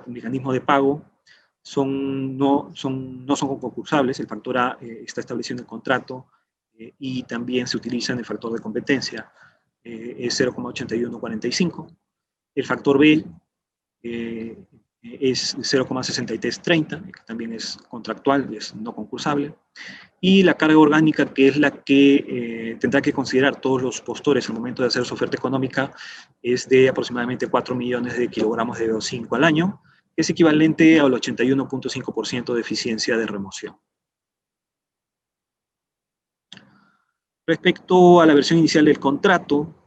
mecanismo de pago no son concursables. El factor A está establecido en el contrato y también se utiliza en el factor de competencia, es 0,8145. El factor B es 0,6330, que también es contractual, es no concursable. Y la carga orgánica, que es la que tendrá que considerar todos los postores al momento de hacer su oferta económica, es de aproximadamente 4 millones de kilogramos de CO5 al año, que es equivalente al 81.5% de eficiencia de remoción. Respecto a la versión inicial del contrato,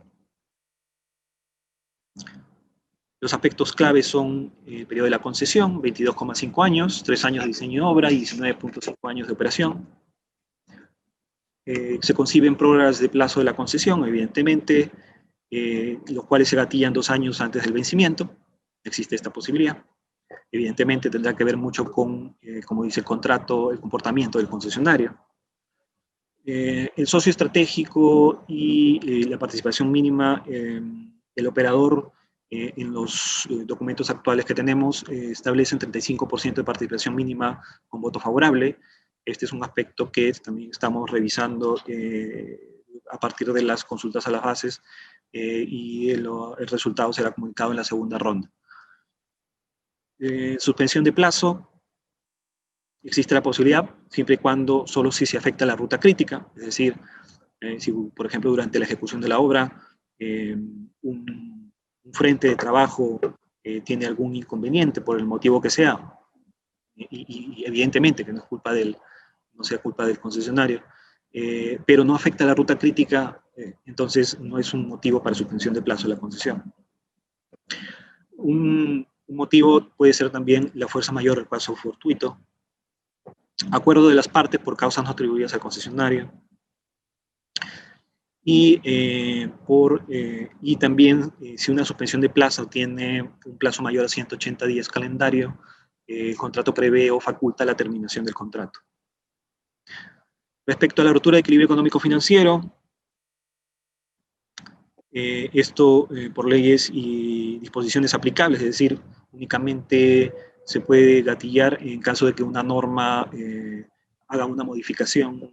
los aspectos claves son el periodo de la concesión, 22,5 años, 3 años de diseño de obra y 19,5 años de operación. Se conciben prórrogas de plazo de la concesión, evidentemente, los cuales se gatillan 2 años antes del vencimiento. Existe esta posibilidad. Evidentemente tendrá que ver mucho con, como dice el contrato, el comportamiento del concesionario. El socio estratégico y la participación mínima, el operador en los documentos actuales que tenemos establecen 35% de participación mínima con voto favorable. Este es un aspecto que también estamos revisando a partir de las consultas a las bases y el resultado será comunicado en la segunda ronda. Suspensión de plazo. Existe la posibilidad, siempre y cuando solo si se afecta la ruta crítica, es decir, si por ejemplo durante la ejecución de la obra un frente de trabajo tiene algún inconveniente por el motivo que sea, y evidentemente que no sea culpa del concesionario, pero no afecta la ruta crítica, entonces no es un motivo para suspensión de plazo de la concesión. Un motivo puede ser también la fuerza mayor del paso fortuito, acuerdo de las partes por causas no atribuidas al concesionario, y también si una suspensión de plazo tiene un plazo mayor a 180 días calendario, el contrato prevé o faculta la terminación del contrato. Respecto a la ruptura de equilibrio económico-financiero, esto por leyes y disposiciones aplicables, es decir, únicamente se puede gatillar en caso de que una norma haga una modificación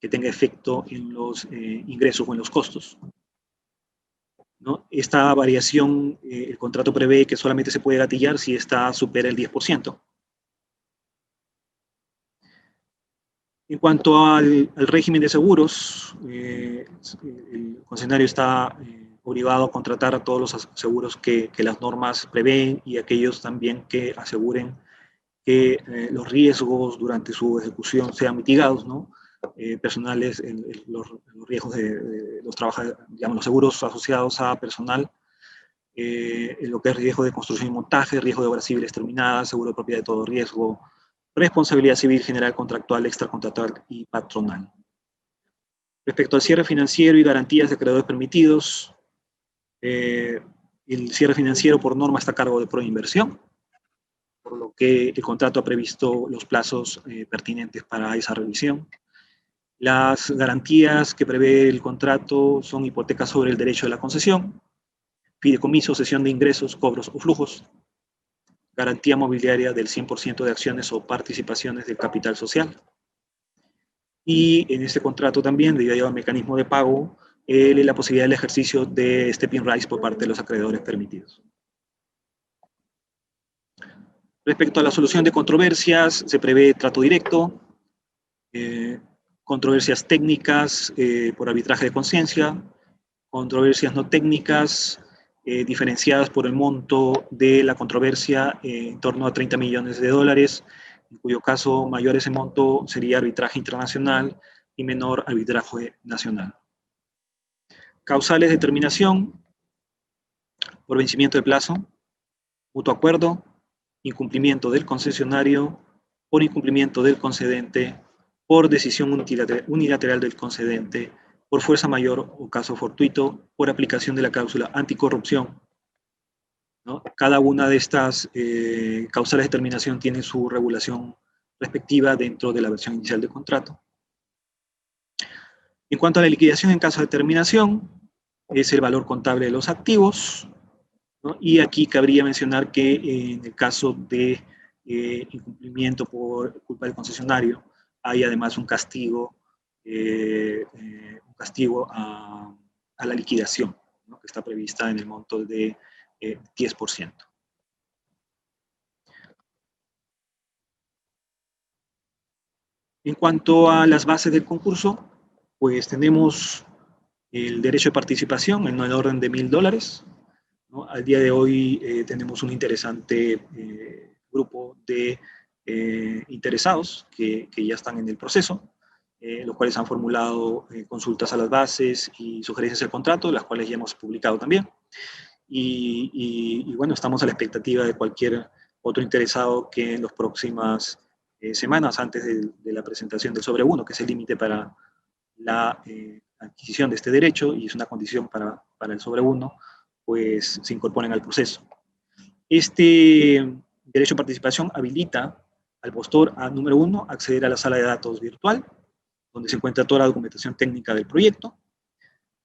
que tenga efecto en los ingresos o en los costos, ¿no? Esta variación, el contrato prevé que solamente se puede gatillar si esta supera el 10%. En cuanto al régimen de seguros, el concesionario está obligado a contratar a todos los seguros que las normas prevén y aquellos también que aseguren que los riesgos durante su ejecución sean mitigados, ¿no? Personales, los riesgos de los trabajadores, digamos, los seguros asociados a personal, lo que es riesgo de construcción y montaje, riesgo de obras civiles terminadas, seguro de propiedad de todo riesgo, responsabilidad civil general, contractual, extracontractual y patronal. Respecto al cierre financiero y garantías de acreedores permitidos, el cierre financiero por norma está a cargo de Proinversión. por lo que el contrato ha previsto los plazos pertinentes para esa revisión. Las garantías que prevé el contrato son hipotecas sobre el derecho de la concesión, fideicomiso, cesión de ingresos, cobros o flujos, garantía mobiliaria del 100% de acciones o participaciones del capital social. Y en este contrato también, debido al mecanismo de pago, la posibilidad del ejercicio de stepping rights por parte de los acreedores permitidos. Respecto a la solución de controversias, se prevé trato directo, controversias técnicas por arbitraje de conciencia, controversias no técnicas diferenciadas por el monto de la controversia en torno a 30 millones de dólares, en cuyo caso mayor ese monto sería arbitraje internacional y menor arbitraje nacional. Causales de terminación por vencimiento de plazo, mutuo acuerdo, incumplimiento del concesionario, por incumplimiento del concedente, por decisión unilateral del concedente, por fuerza mayor o caso fortuito, por aplicación de la cláusula anticorrupción, ¿no? Cada una de estas causales de terminación tiene su regulación respectiva dentro de la versión inicial del contrato. En cuanto a la liquidación en caso de terminación, es el valor contable de los activos, ¿no? Y aquí cabría mencionar que en el caso de incumplimiento por culpa del concesionario, hay además un castigo a la liquidación, ¿no? Que está prevista en el monto de 10%. En cuanto a las bases del concurso, pues tenemos el derecho de participación en el orden de $1.000, ¿no? Al día de hoy tenemos un interesante grupo de interesados que ya están en el proceso, los cuales han formulado consultas a las bases y sugerencias al contrato, las cuales ya hemos publicado también. Y bueno, estamos a la expectativa de cualquier otro interesado que en las próximas semanas, antes de la presentación del sobre 1, que es el límite para la adquisición de este derecho y es una condición para el sobre 1, pues se incorporen al proceso. Este derecho de participación habilita al postor a, número 1, acceder a la sala de datos virtual, donde se encuentra toda la documentación técnica del proyecto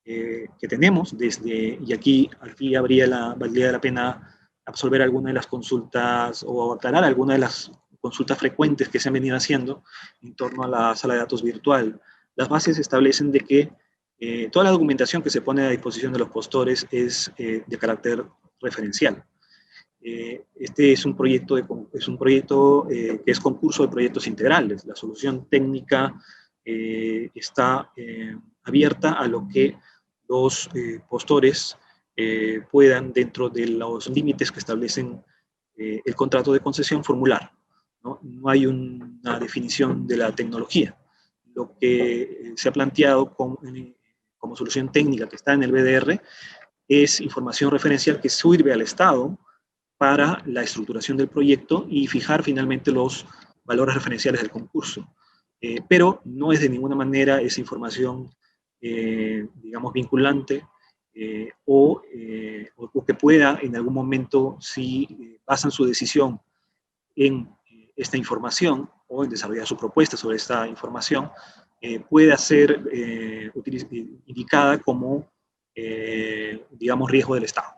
que tenemos, y aquí valdría la pena absolver alguna de las consultas o aclarar alguna de las consultas frecuentes que se han venido haciendo en torno a la sala de datos virtual. Las bases establecen de que toda la documentación que se pone a disposición de los postores es de carácter referencial. Este es un proyecto que es concurso de proyectos integrales. La solución técnica está abierta a lo que los postores puedan, dentro de los límites que establecen el contrato de concesión, formular, ¿no? No hay una definición de la tecnología. Lo que se ha planteado como solución técnica que está en el BDR es información referencial que sirve al Estado para la estructuración del proyecto y fijar finalmente los valores referenciales del concurso. Pero no es de ninguna manera esa información, digamos, vinculante o que pueda en algún momento, si basan su decisión en esta información o en desarrollar su propuesta sobre esta información, pueda ser indicada como, digamos, riesgo del Estado.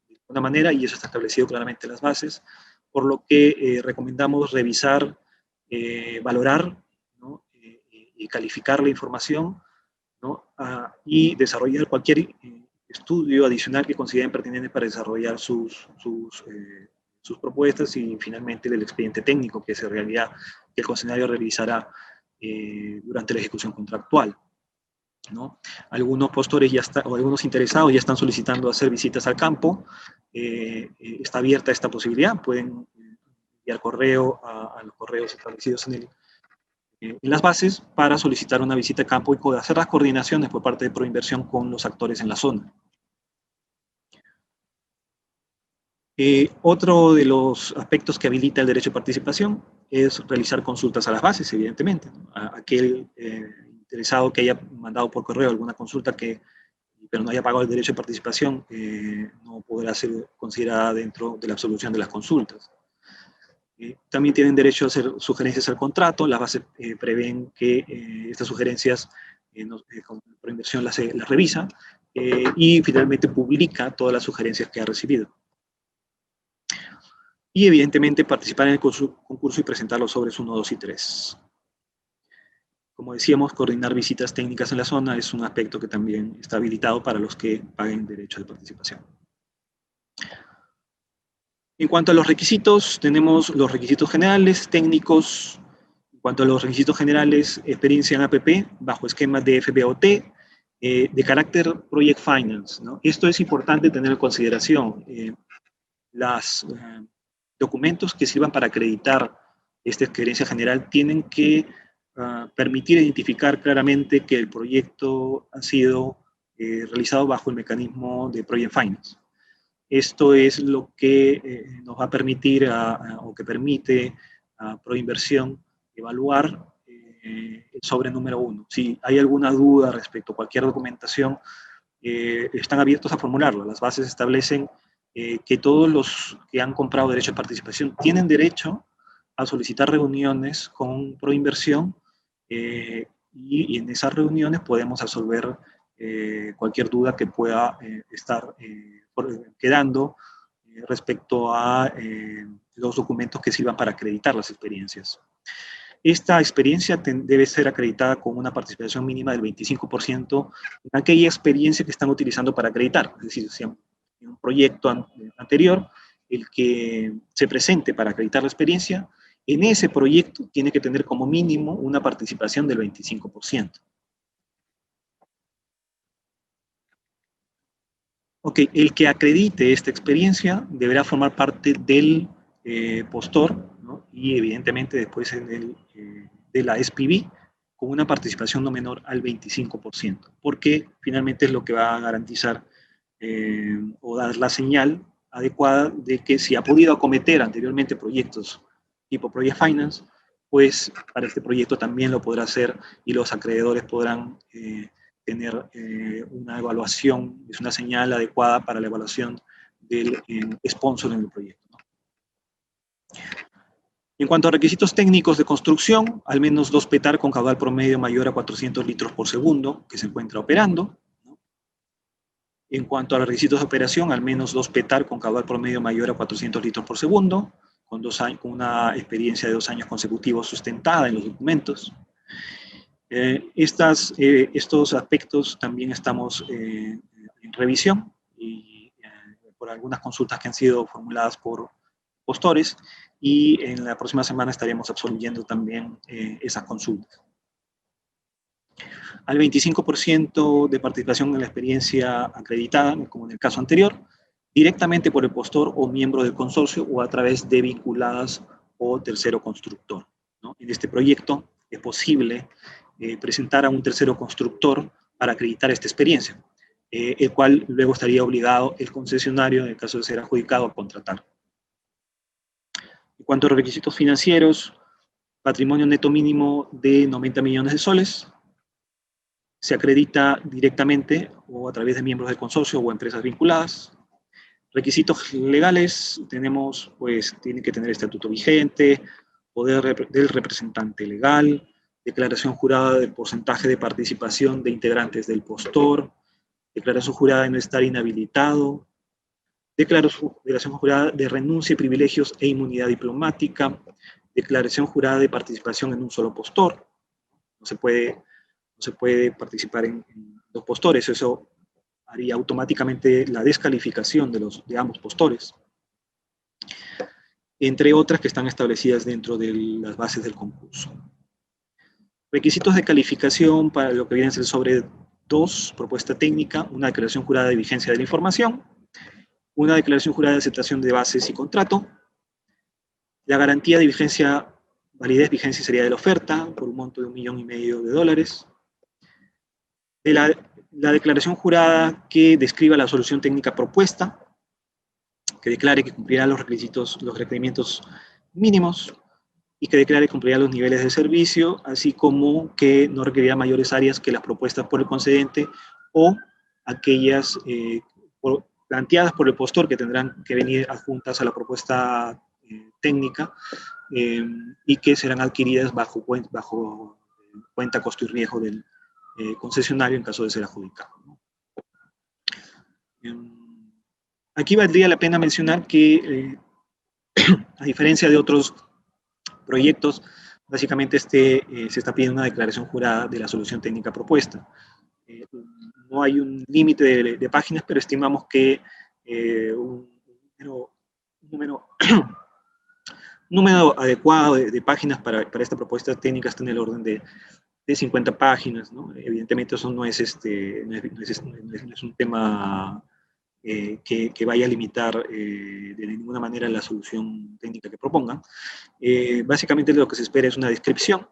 De alguna manera, y eso está establecido claramente en las bases, por lo que recomendamos revisar, valorar, ¿no? Y calificar la información, ¿no? Y desarrollar cualquier estudio adicional que consideren pertinente para desarrollar sus propuestas y finalmente del expediente técnico que el concesionario revisará durante la ejecución contractual, ¿no? Algunos postores o algunos interesados ya están solicitando hacer visitas al campo. Está abierta esta posibilidad. Pueden enviar correo a los correos establecidos en las bases para solicitar una visita a campo y hacer las coordinaciones por parte de Proinversión con los actores en la zona. Otro de los aspectos que habilita el derecho de participación es realizar consultas a las bases, evidentemente, ¿no? Aquel interesado que haya mandado por correo alguna consulta pero no haya pagado el derecho de participación no podrá ser considerada dentro de la absolución de las consultas. También tienen derecho a hacer sugerencias al contrato. Las bases prevén que estas sugerencias con Proinversión las revisa y finalmente publica todas las sugerencias que ha recibido. Y evidentemente participar en el concurso y presentar los sobres 1, 2 y 3. Como decíamos, coordinar visitas técnicas en la zona es un aspecto que también está habilitado para los que paguen derecho de participación. En cuanto a los requisitos, tenemos los requisitos generales, técnicos. En cuanto a los requisitos generales, experiencia en APP, bajo esquemas de FBOT, de carácter Project Finance, ¿no? Esto es importante tener en consideración. Los documentos que sirvan para acreditar esta experiencia general tienen que permitir identificar claramente que el proyecto ha sido realizado bajo el mecanismo de Project Finance. Esto es lo que nos va a permitir o que permite a Proinversión evaluar el sobre número 1. Si hay alguna duda respecto a cualquier documentación, están abiertos a formularlo. Las bases establecen que todos los que han comprado derecho de participación tienen derecho a solicitar reuniones con Proinversión y en esas reuniones podemos resolver cualquier duda que pueda estar quedando respecto a los documentos que sirvan para acreditar las experiencias. Esta experiencia debe ser acreditada con una participación mínima del 25% en aquella experiencia que están utilizando para acreditar. Es decir, si en un proyecto anterior, el que se presente para acreditar la experiencia, en ese proyecto tiene que tener como mínimo una participación del 25%. Ok, el que acredite esta experiencia deberá formar parte del postor, ¿no? Y evidentemente después de la SPV con una participación no menor al 25%, porque finalmente es lo que va a garantizar o dar la señal adecuada de que si ha podido acometer anteriormente proyectos tipo Project Finance, pues para este proyecto también lo podrá hacer y los acreedores podrán tener una evaluación, es una señal adecuada para la evaluación del sponsor en el proyecto, ¿no? En cuanto a requisitos técnicos de construcción, al menos 2 PETAR con caudal promedio mayor a 400 litros por segundo que se encuentra operando, ¿no? En cuanto a los requisitos de operación, al menos 2 PETAR con caudal promedio mayor a 400 litros por segundo, con una experiencia de 2 años consecutivos sustentada en los documentos. Estos aspectos también estamos en revisión y por algunas consultas que han sido formuladas por postores, y en la próxima semana estaremos absolviendo también esas consultas. Al 25% de participación en la experiencia acreditada, como en el caso anterior, directamente por el postor o miembro del consorcio o a través de vinculadas o tercero constructor, ¿no? En este proyecto es posible presentar a un tercero constructor para acreditar esta experiencia, el cual luego estaría obligado el concesionario, en el caso de ser adjudicado, a contratar. En cuanto a los requisitos financieros, patrimonio neto mínimo de 90 millones de soles, se acredita directamente o a través de miembros del consorcio o empresas vinculadas. Requisitos legales, tenemos, pues, tiene que tener estatuto vigente, poder del representante legal, declaración jurada del porcentaje de participación de integrantes del postor, declaración jurada de no estar inhabilitado, declaración jurada de renuncia, privilegios e inmunidad diplomática, declaración jurada de participación en un solo postor. No se puede participar en 2 postores, eso haría automáticamente la descalificación de ambos postores, entre otras que están establecidas dentro de las bases del concurso. Requisitos de calificación para lo que viene a ser sobre 2, propuesta técnica, una declaración jurada de vigencia de la información, una declaración jurada de aceptación de bases y contrato, la garantía de vigencia, validez, vigencia y seriedad de la oferta, por un monto de $1,5 millones, la declaración jurada que describa la solución técnica propuesta, que declare que cumplirá los requerimientos mínimos y que declare que cumplirá los niveles de servicio, así como que no requerirá mayores áreas que las propuestas por el concedente o aquellas planteadas por el postor que tendrán que venir adjuntas a la propuesta técnica y que serán adquiridas bajo cuenta, costo y riesgo del concesionario en caso de ser adjudicado, ¿no? Aquí valdría la pena mencionar que, a diferencia de otros proyectos, básicamente se está pidiendo una declaración jurada de la solución técnica propuesta. No hay un límite de páginas, pero estimamos que un número adecuado de páginas para esta propuesta técnica está en el orden de 50 páginas, ¿no? Evidentemente eso no es un tema que vaya a limitar de ninguna manera la solución técnica que propongan. Básicamente lo que se espera es una descripción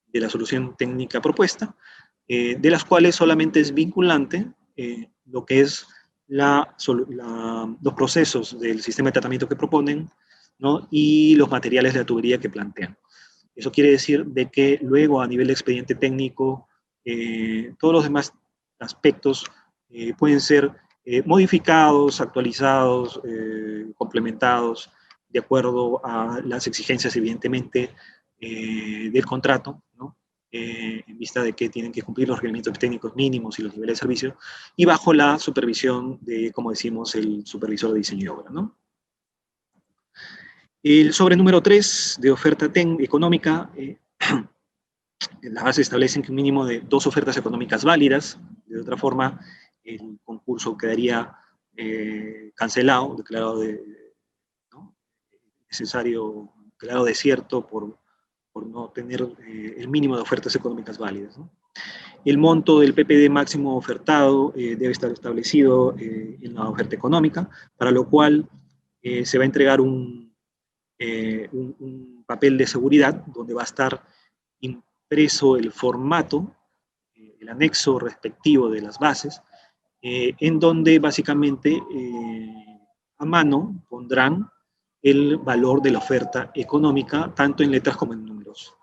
de la solución técnica propuesta, de las cuales solamente es vinculante lo que es los procesos del sistema de tratamiento que proponen, ¿no? Y los materiales de la tubería que plantean. Eso quiere decir de que luego a nivel de expediente técnico, todos los demás aspectos pueden ser modificados, actualizados, complementados, de acuerdo a las exigencias, evidentemente, del contrato, ¿no? En vista de que tienen que cumplir los requerimientos técnicos mínimos y los niveles de servicio, y bajo la supervisión de, como decimos, el supervisor de diseño y obra, ¿no? El sobre número 3 de oferta económica, las bases establecen que un mínimo de 2 ofertas económicas válidas, de otra forma el concurso quedaría cancelado, declarado ¿no? Necesario, declarado desierto por no tener el mínimo de ofertas económicas válidas, ¿no? El monto del PPD máximo ofertado debe estar establecido en la oferta económica, para lo cual se va a entregar un papel de seguridad donde va a estar impreso el formato, el anexo respectivo de las bases, en donde básicamente a mano pondrán el valor de la oferta económica, tanto en letras como en números,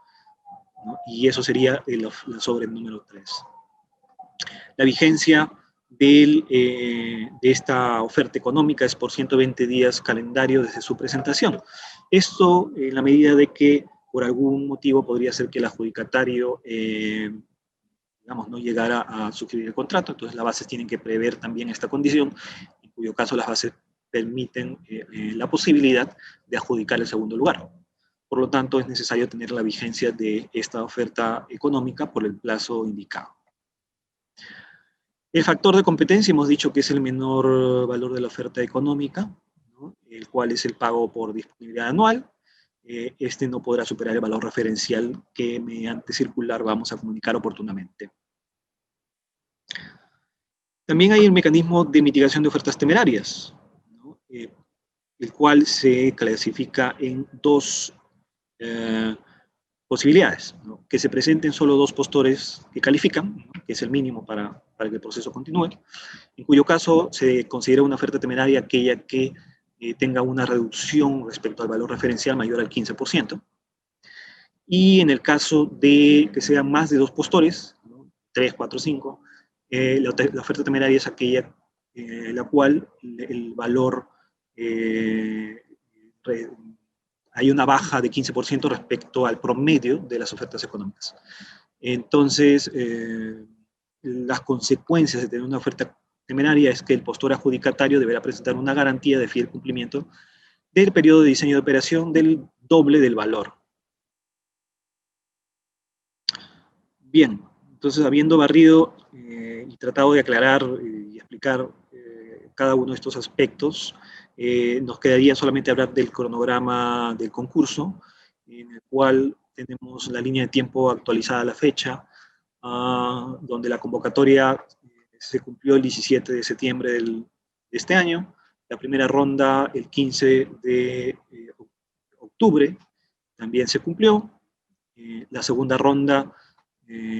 ¿no? Y eso sería el sobre el número 3. La vigencia de esta oferta económica es por 120 días calendario desde su presentación. Esto en la medida de que por algún motivo podría ser que el adjudicatario digamos, no llegara a suscribir el contrato, entonces las bases tienen que prever también esta condición, en cuyo caso las bases permiten la posibilidad de adjudicar el segundo lugar. Por lo tanto, es necesario tener la vigencia de esta oferta económica por el plazo indicado. El factor de competencia hemos dicho que es el menor valor de la oferta económica, ¿no? El cual es el pago por disponibilidad anual. Este no podrá superar el valor referencial que mediante circular vamos a comunicar oportunamente. También hay el mecanismo de mitigación de ofertas temerarias, ¿no? El cual se clasifica en 2 posibilidades, ¿no? Que se presenten solo 2 postores que califican, ¿no? Que es el mínimo para que el proceso continúe, en cuyo caso se considera una oferta temeraria aquella que tenga una reducción respecto al valor referencial mayor al 15%, y en el caso de que sean más de 2 postores, ¿no? 3, 4, 5, la oferta temeraria es aquella la cual el valor hay una baja de 15% respecto al promedio de las ofertas económicas. Entonces, las consecuencias de tener una oferta temeraria es que el postor adjudicatario deberá presentar una garantía de fiel cumplimiento del periodo de diseño de operación del doble del valor. Bien, entonces habiendo barrido y tratado de aclarar y explicar cada uno de estos aspectos, nos quedaría solamente hablar del cronograma del concurso, en el cual tenemos la línea de tiempo actualizada a la fecha, donde la convocatoria se cumplió el 17 de septiembre de este año, la primera ronda el 15 de octubre también se cumplió, la segunda ronda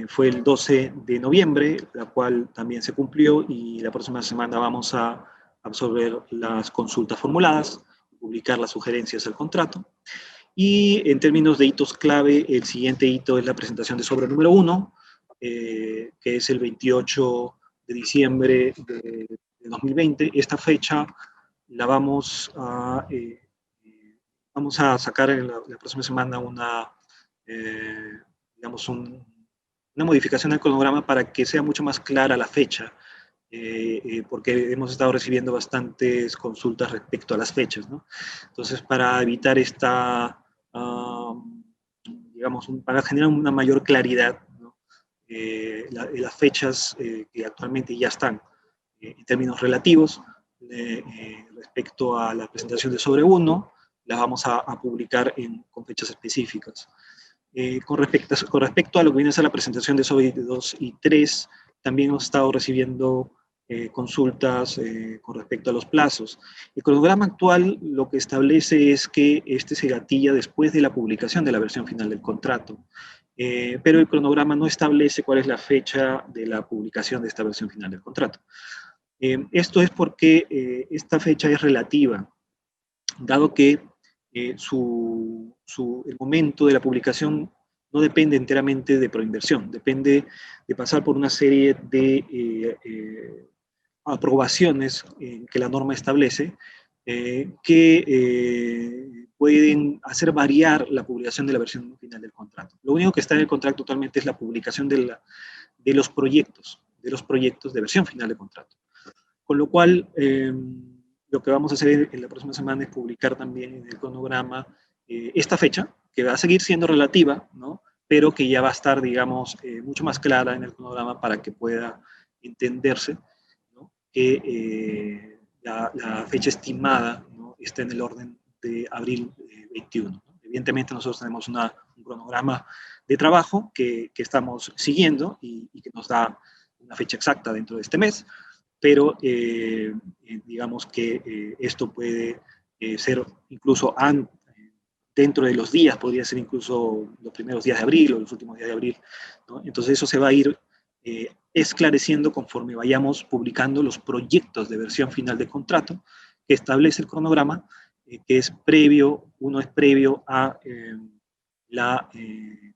fue el 12 de noviembre, la cual también se cumplió, y la próxima semana vamos a absorber las consultas formuladas, publicar las sugerencias al contrato. Y en términos de hitos clave, el siguiente hito es la presentación de sobre número 1, que es el 28 de diciembre de 2020. Esta fecha la vamos a vamos a sacar en la próxima semana una, digamos, una modificación del cronograma para que sea mucho más clara la fecha, porque hemos estado recibiendo bastantes consultas respecto a las fechas, ¿no? Entonces, para evitar esta, digamos, para generar una mayor claridad, ¿no? Las fechas que actualmente ya están en términos relativos respecto a la presentación de sobre 1, las vamos a publicar con fechas específicas. Con respecto a lo que viene a ser la presentación de sobre 2 y 3, también hemos estado recibiendo consultas con respecto a los plazos. El cronograma actual lo que establece es que este se gatilla después de la publicación de la versión final del contrato, pero el cronograma no establece cuál es la fecha de la publicación de esta versión final del contrato. Esto es porque esta fecha es relativa, dado que el momento de la publicación no depende enteramente de Proinversión, depende de pasar por una serie de aprobaciones que la norma establece, que pueden hacer variar la publicación de la versión final del contrato. Lo único que está en el contrato actualmente es la publicación de los proyectos de versión final de contrato. Con lo cual, lo que vamos a hacer en la próxima semana es publicar también en el cronograma esta fecha, que va a seguir siendo relativa, ¿no? Pero que ya va a estar, digamos, mucho más clara en el cronograma para que pueda entenderse, ¿no? Que la fecha estimada, ¿no? Está en el orden de abril 21. ¿no? Evidentemente nosotros tenemos un cronograma de trabajo que estamos siguiendo y que nos da una fecha exacta dentro de este mes, pero digamos que esto puede ser incluso dentro de los días, podría ser incluso los primeros días de abril o los últimos días de abril, ¿no? Entonces eso se va a ir esclareciendo conforme vayamos publicando los proyectos de versión final de contrato que establece el cronograma, que es previo, uno es previo a la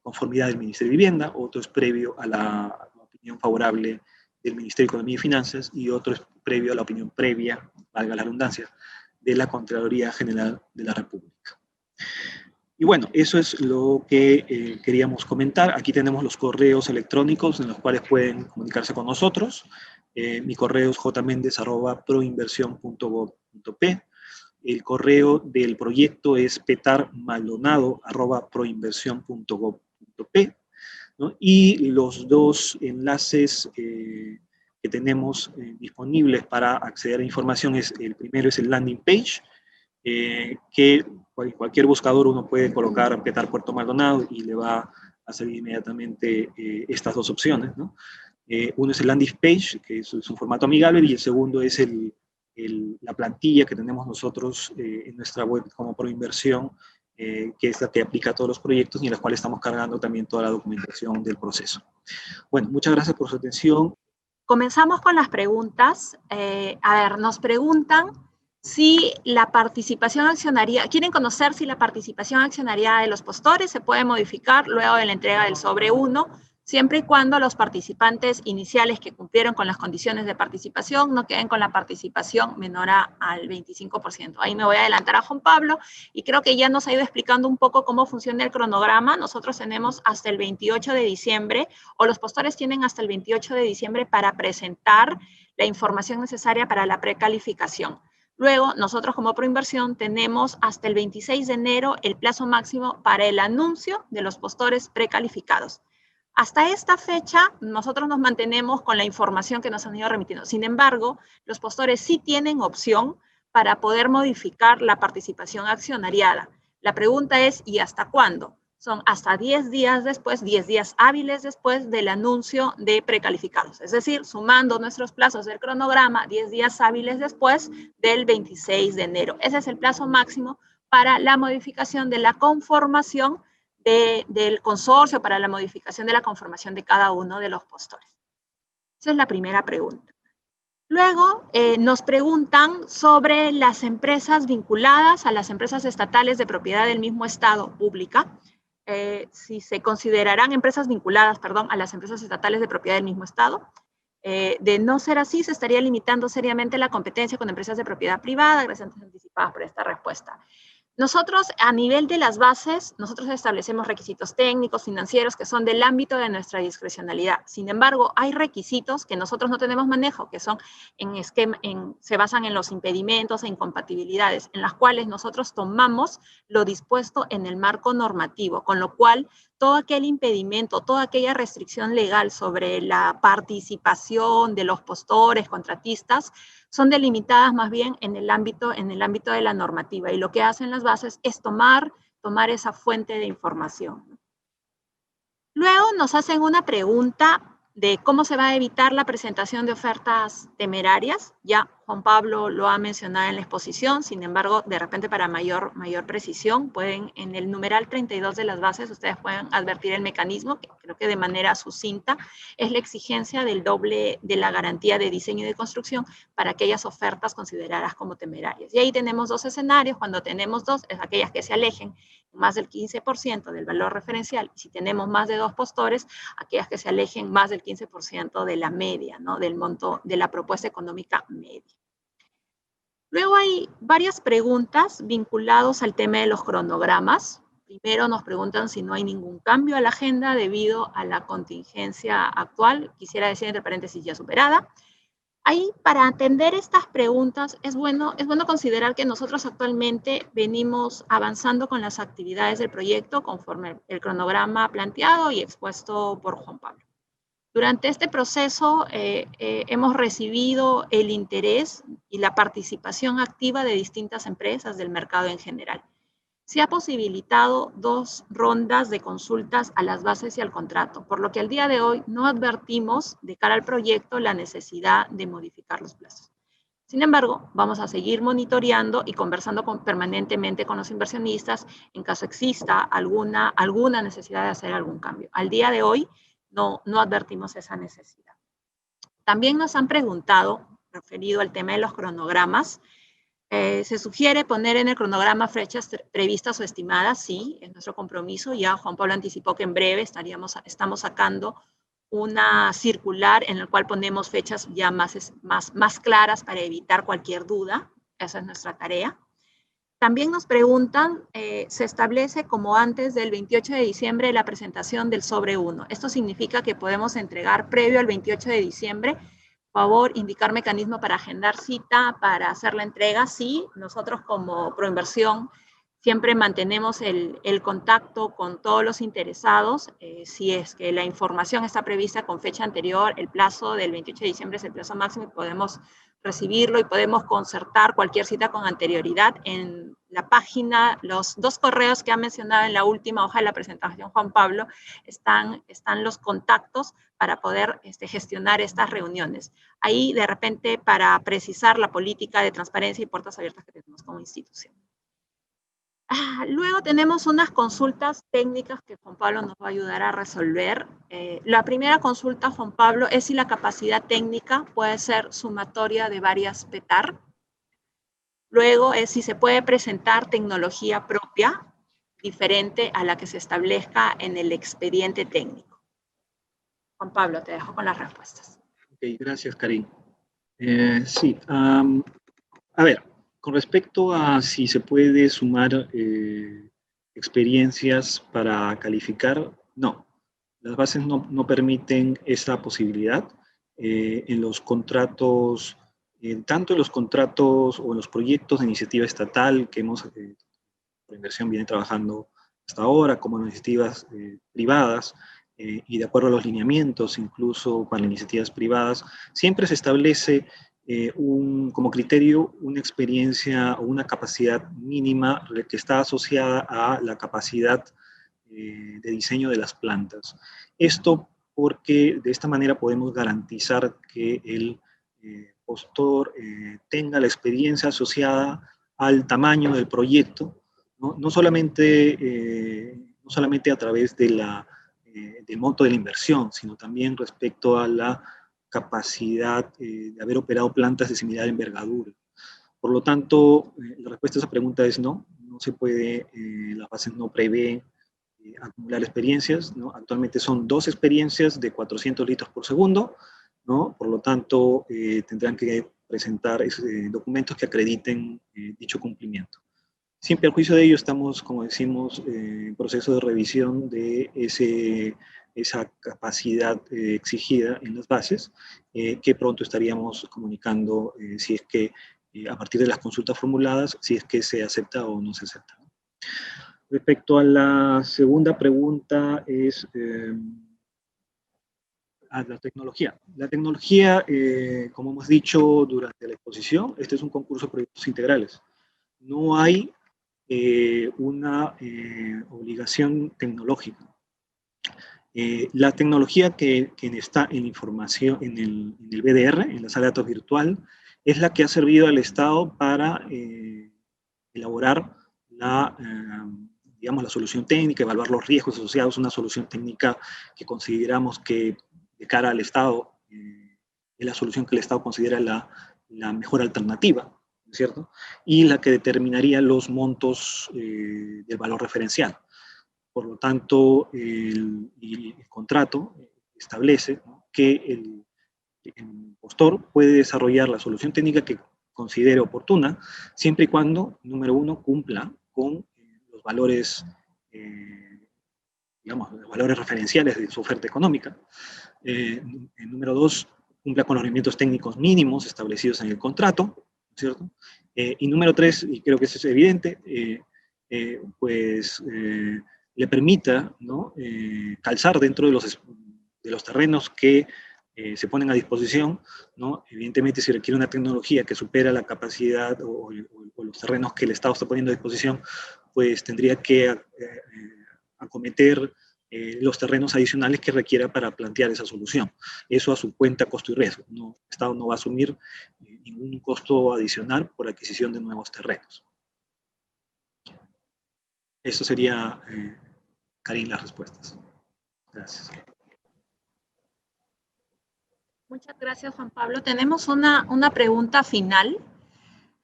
conformidad del Ministerio de Vivienda, otro es previo a la opinión favorable del Ministerio de Economía y Finanzas, y otro es previo a la opinión previa, valga la redundancia, de la Contraloría General de la República. Y bueno, eso es lo que queríamos comentar. Aquí tenemos los correos electrónicos en los cuales pueden comunicarse con nosotros. Mi correo es jmendez@proinversión.gov.p. El correo del proyecto es petarmaldonado@proinversión.gov.p. ¿no? Y los dos enlaces que tenemos disponibles para acceder a información el primero es el landing page, que cualquier buscador uno puede colocar Petar Puerto Maldonado y le va a salir inmediatamente estas dos opciones, ¿no? Uno es el landing page, que es un formato amigable, y el segundo es la plantilla que tenemos nosotros en nuestra web como Proinversión, que es la que aplica a todos los proyectos y en la cual estamos cargando también toda la documentación del proceso. Bueno, muchas gracias por su atención. Comenzamos con las preguntas. A ver, nos preguntan si la participación accionaria, quieren conocer si la participación accionaria de los postores se puede modificar luego de la entrega del sobre 1, siempre y cuando los participantes iniciales que cumplieron con las condiciones de participación no queden con la participación menor al 25%. Ahí me voy a adelantar a Juan Pablo y creo que ya nos ha ido explicando un poco cómo funciona el cronograma. Nosotros tenemos hasta el 28 de diciembre, o los postores tienen hasta el 28 de diciembre para presentar la información necesaria para la precalificación. Luego, nosotros como Proinversión tenemos hasta el 26 de enero el plazo máximo para el anuncio de los postores precalificados. Hasta esta fecha, nosotros nos mantenemos con la información que nos han ido remitiendo. Sin embargo, los postores sí tienen opción para poder modificar la participación accionariada. La pregunta es, ¿y hasta cuándo? Son hasta 10 días después, 10 días hábiles después del anuncio de precalificados. Es decir, sumando nuestros plazos del cronograma, 10 días hábiles después del 26 de enero. Ese es el plazo máximo para la modificación de la conformación del consorcio, para la modificación de la conformación de cada uno de los postores. Esa es la primera pregunta. Luego nos preguntan sobre las empresas vinculadas a las empresas estatales de propiedad del mismo Estado pública, si se considerarán empresas vinculadas, a las empresas estatales de propiedad del mismo Estado. De no ser así, se estaría limitando seriamente la competencia con empresas de propiedad privada. Gracias anticipadas por esta respuesta. Nosotros, a nivel de las bases, nosotros establecemos requisitos técnicos, financieros, que son del ámbito de nuestra discrecionalidad. Sin embargo, hay requisitos que nosotros no tenemos manejo, que son se basan en los impedimentos e incompatibilidades, en las cuales nosotros tomamos lo dispuesto en el marco normativo, con lo cual todo aquel impedimento, toda aquella restricción legal sobre la participación de los postores, contratistas, son delimitadas más bien en el ámbito de la normativa, y lo que hacen las bases es tomar esa fuente de información. Luego nos hacen una pregunta de cómo se va a evitar la presentación de ofertas temerarias. Ya Juan Pablo lo ha mencionado en la exposición, sin embargo, de repente para mayor precisión, pueden en el numeral 32 de las bases, ustedes pueden advertir el mecanismo, que creo que de manera sucinta, es la exigencia del doble de la garantía de diseño y de construcción para aquellas ofertas consideradas como temerarias. Y ahí tenemos dos escenarios. Cuando tenemos dos, es aquellas que se alejen más del 15% del valor referencial, y si tenemos más de dos postores, aquellas que se alejen más del 15% de la media, ¿no? Del monto de la propuesta económica media. Luego hay varias preguntas vinculadas al tema de los cronogramas. Primero nos preguntan si no hay ningún cambio a la agenda debido a la contingencia actual, quisiera decir entre paréntesis ya superada. Ahí, para atender estas preguntas, es bueno considerar que nosotros actualmente venimos avanzando con las actividades del proyecto conforme el cronograma planteado y expuesto por Juan Pablo. Durante este proceso hemos recibido el interés y la participación activa de distintas empresas del mercado en general. Se ha posibilitado 2 rondas de consultas a las bases y al contrato, por lo que al día de hoy no advertimos de cara al proyecto la necesidad de modificar los plazos. Sin embargo, vamos a seguir monitoreando y conversando permanentemente con los inversionistas en caso exista alguna necesidad de hacer algún cambio. Al día de hoy no advertimos esa necesidad. También nos han preguntado, referido al tema de los cronogramas, se sugiere poner en el cronograma fechas previstas o estimadas. Sí, es nuestro compromiso. Ya Juan Pablo anticipó que en breve estamos sacando una circular en la cual ponemos fechas ya más claras para evitar cualquier duda. Esa es nuestra tarea. También nos preguntan, se establece como antes del 28 de diciembre la presentación del sobre 1. Esto significa que podemos entregar previo al 28 de diciembre. Por favor, indicar mecanismo para agendar cita, para hacer la entrega. Sí, nosotros como Proinversión siempre mantenemos el contacto con todos los interesados. Si es que la información está prevista con fecha anterior, el plazo del 28 de diciembre es el plazo máximo y podemos recibirlo y podemos concertar cualquier cita con anterioridad. En la página, los 2 correos que ha mencionado en la última hoja de la presentación Juan Pablo, están los contactos para poder gestionar estas reuniones. Ahí, de repente, para precisar la política de transparencia y puertas abiertas que tenemos como institución. Luego tenemos unas consultas técnicas que Juan Pablo nos va a ayudar a resolver. La primera consulta, Juan Pablo, es si la capacidad técnica puede ser sumatoria de varias PETAR. Luego es si se puede presentar tecnología propia, diferente a la que se establezca en el expediente técnico. Juan Pablo, te dejo con las respuestas. Ok, gracias, Karin. Sí, a ver, con respecto a si se puede sumar experiencias para calificar, no. Las bases no permiten esa posibilidad. En los contratos, tanto en los contratos o en los proyectos de iniciativa estatal que hemos, Proinversión viene trabajando hasta ahora, como en iniciativas privadas, y de acuerdo a los lineamientos, incluso para iniciativas privadas, siempre se establece como criterio una experiencia o una capacidad mínima que está asociada a la capacidad de diseño de las plantas. Esto porque de esta manera podemos garantizar que el postor tenga la experiencia asociada al tamaño del proyecto, no solamente a través de del monto de la inversión, sino también respecto a la capacidad de haber operado plantas de similar envergadura. Por lo tanto, la respuesta a esa pregunta es no se puede, las bases no prevén acumular experiencias, ¿no? Actualmente son 2 experiencias de 400 litros por segundo, ¿no? Por lo tanto, tendrán que presentar documentos que acrediten dicho cumplimiento. Sin perjuicio de ello, estamos, como decimos, en proceso de revisión de esa capacidad exigida en las bases, que pronto estaríamos comunicando si es que, a partir de las consultas formuladas, si es que se acepta o no se acepta. Respecto a la segunda pregunta es a la tecnología. La tecnología, como hemos dicho durante la exposición, este es un concurso de proyectos integrales. No hay una obligación tecnológica. La tecnología que está en información, en el BDR, en la sala de datos virtual, es la que ha servido al Estado para elaborar digamos, la solución técnica, evaluar los riesgos asociados a una solución técnica que consideramos que de cara al Estado es la solución que el Estado considera la mejor alternativa, ¿cierto? Y la que determinaría los montos del valor referencial. Por lo tanto, el contrato establece, ¿no?, que el impostor puede desarrollar la solución técnica que considere oportuna, siempre y cuando, número uno, cumpla con los valores, digamos, los valores referenciales de su oferta económica. Número dos, cumpla con los requerimientos técnicos mínimos establecidos en el contrato, ¿cierto? Y número tres, y creo que eso es evidente, le permita, ¿no?, calzar dentro de los terrenos que se ponen a disposición, ¿no? Evidentemente, si requiere una tecnología que supera la capacidad o los terrenos que el Estado está poniendo a disposición, pues tendría que acometer los terrenos adicionales que requiera para plantear esa solución. Eso a su cuenta, costo y riesgo. No, el Estado no va a asumir ningún costo adicional por adquisición de nuevos terrenos. Eso sería, Karin, las respuestas. Gracias. Muchas gracias, Juan Pablo. Tenemos una pregunta final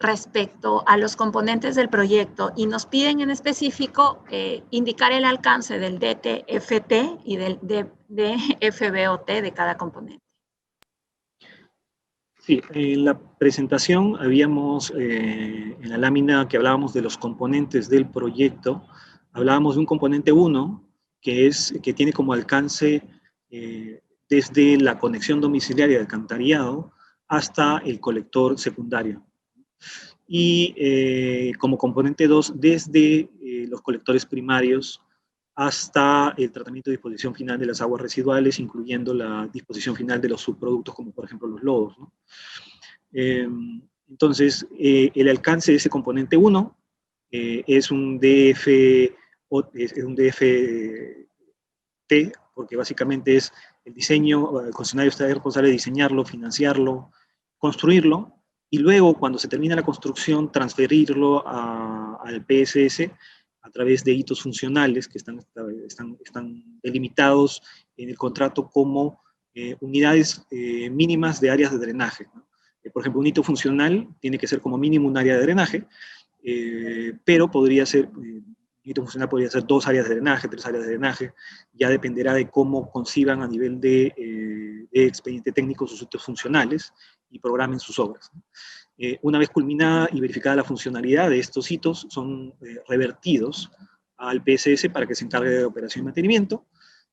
respecto a los componentes del proyecto y nos piden en específico indicar el alcance del DTFT y del DFBOT de cada componente. Sí, en la presentación habíamos, en la lámina que hablábamos de los componentes del proyecto, hablábamos de un componente 1 que tiene como alcance desde la conexión domiciliaria de alcantarillado hasta el colector secundario. Y como componente 2, desde los colectores primarios hasta el tratamiento de disposición final de las aguas residuales, incluyendo la disposición final de los subproductos, como por ejemplo los lodos, ¿no? Entonces, el alcance de ese componente 1 es un DFT, porque básicamente es el diseño, el concesionario está responsable de diseñarlo, financiarlo, construirlo, y luego, cuando se termina la construcción, transferirlo al PSS a través de hitos funcionales que están delimitados en el contrato como unidades mínimas de áreas de drenaje, ¿no? Por ejemplo, un hito funcional tiene que ser como mínimo un área de drenaje, pero podría ser, un hito funcional podría ser 2 áreas de drenaje, 3 áreas de drenaje, ya dependerá de cómo conciban a nivel de expediente técnico sus hitos funcionales y programen sus obras. Una vez culminada y verificada la funcionalidad de estos hitos, son revertidos al PSS para que se encargue de operación y mantenimiento,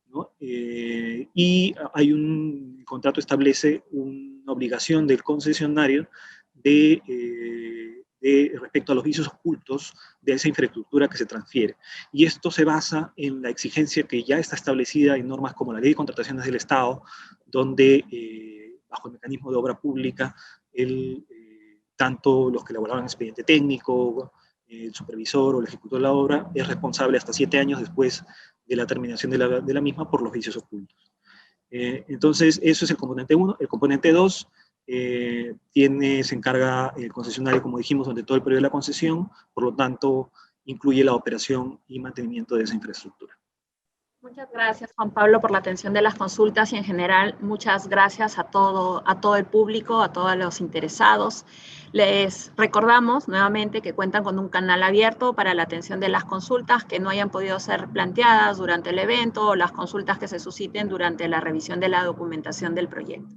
¿no? Y el contrato establece una obligación del concesionario respecto a los vicios ocultos de esa infraestructura que se transfiere. Y esto se basa en la exigencia que ya está establecida en normas como la Ley de Contrataciones del Estado, donde bajo el mecanismo de obra pública, tanto los que elaboraban expediente técnico, el supervisor o el ejecutor de la obra es responsable hasta 7 años después de la terminación de la misma por los vicios ocultos. Entonces, eso es el componente 1. El componente 2 se encarga el concesionario, como dijimos, durante todo el periodo de la concesión, por lo tanto, incluye la operación y mantenimiento de esa infraestructura. Muchas gracias, Juan Pablo, por la atención de las consultas y en general muchas gracias a todo el público, a todos los interesados. Les recordamos nuevamente que cuentan con un canal abierto para la atención de las consultas que no hayan podido ser planteadas durante el evento o las consultas que se susciten durante la revisión de la documentación del proyecto.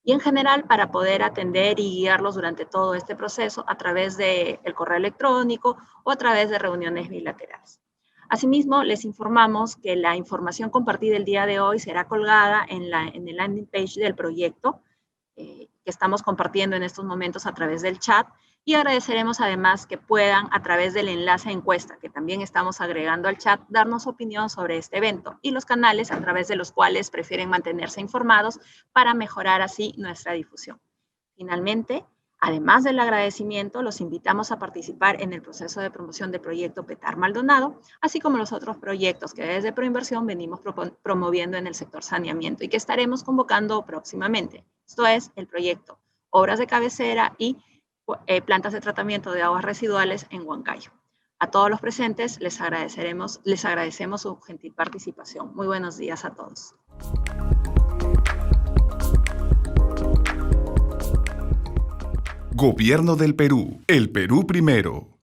y en general para poder atender y guiarlos durante todo este proceso a través del correo electrónico o a través de reuniones bilaterales. Asimismo, les informamos que la información compartida el día de hoy será colgada en el landing page del proyecto que estamos compartiendo en estos momentos a través del chat, y agradeceremos además que puedan, a través del enlace encuesta que también estamos agregando al chat, darnos opinión sobre este evento y los canales a través de los cuales prefieren mantenerse informados para mejorar así nuestra difusión. Finalmente, además del agradecimiento, los invitamos a participar en el proceso de promoción del proyecto Petar Maldonado, así como los otros proyectos que desde Proinversión venimos promoviendo en el sector saneamiento y que estaremos convocando próximamente. Esto es el proyecto Obras de Cabecera y Plantas de Tratamiento de Aguas Residuales en Huancayo. A todos los presentes les agradecemos su gentil participación. Muy buenos días a todos. Gobierno del Perú. El Perú primero.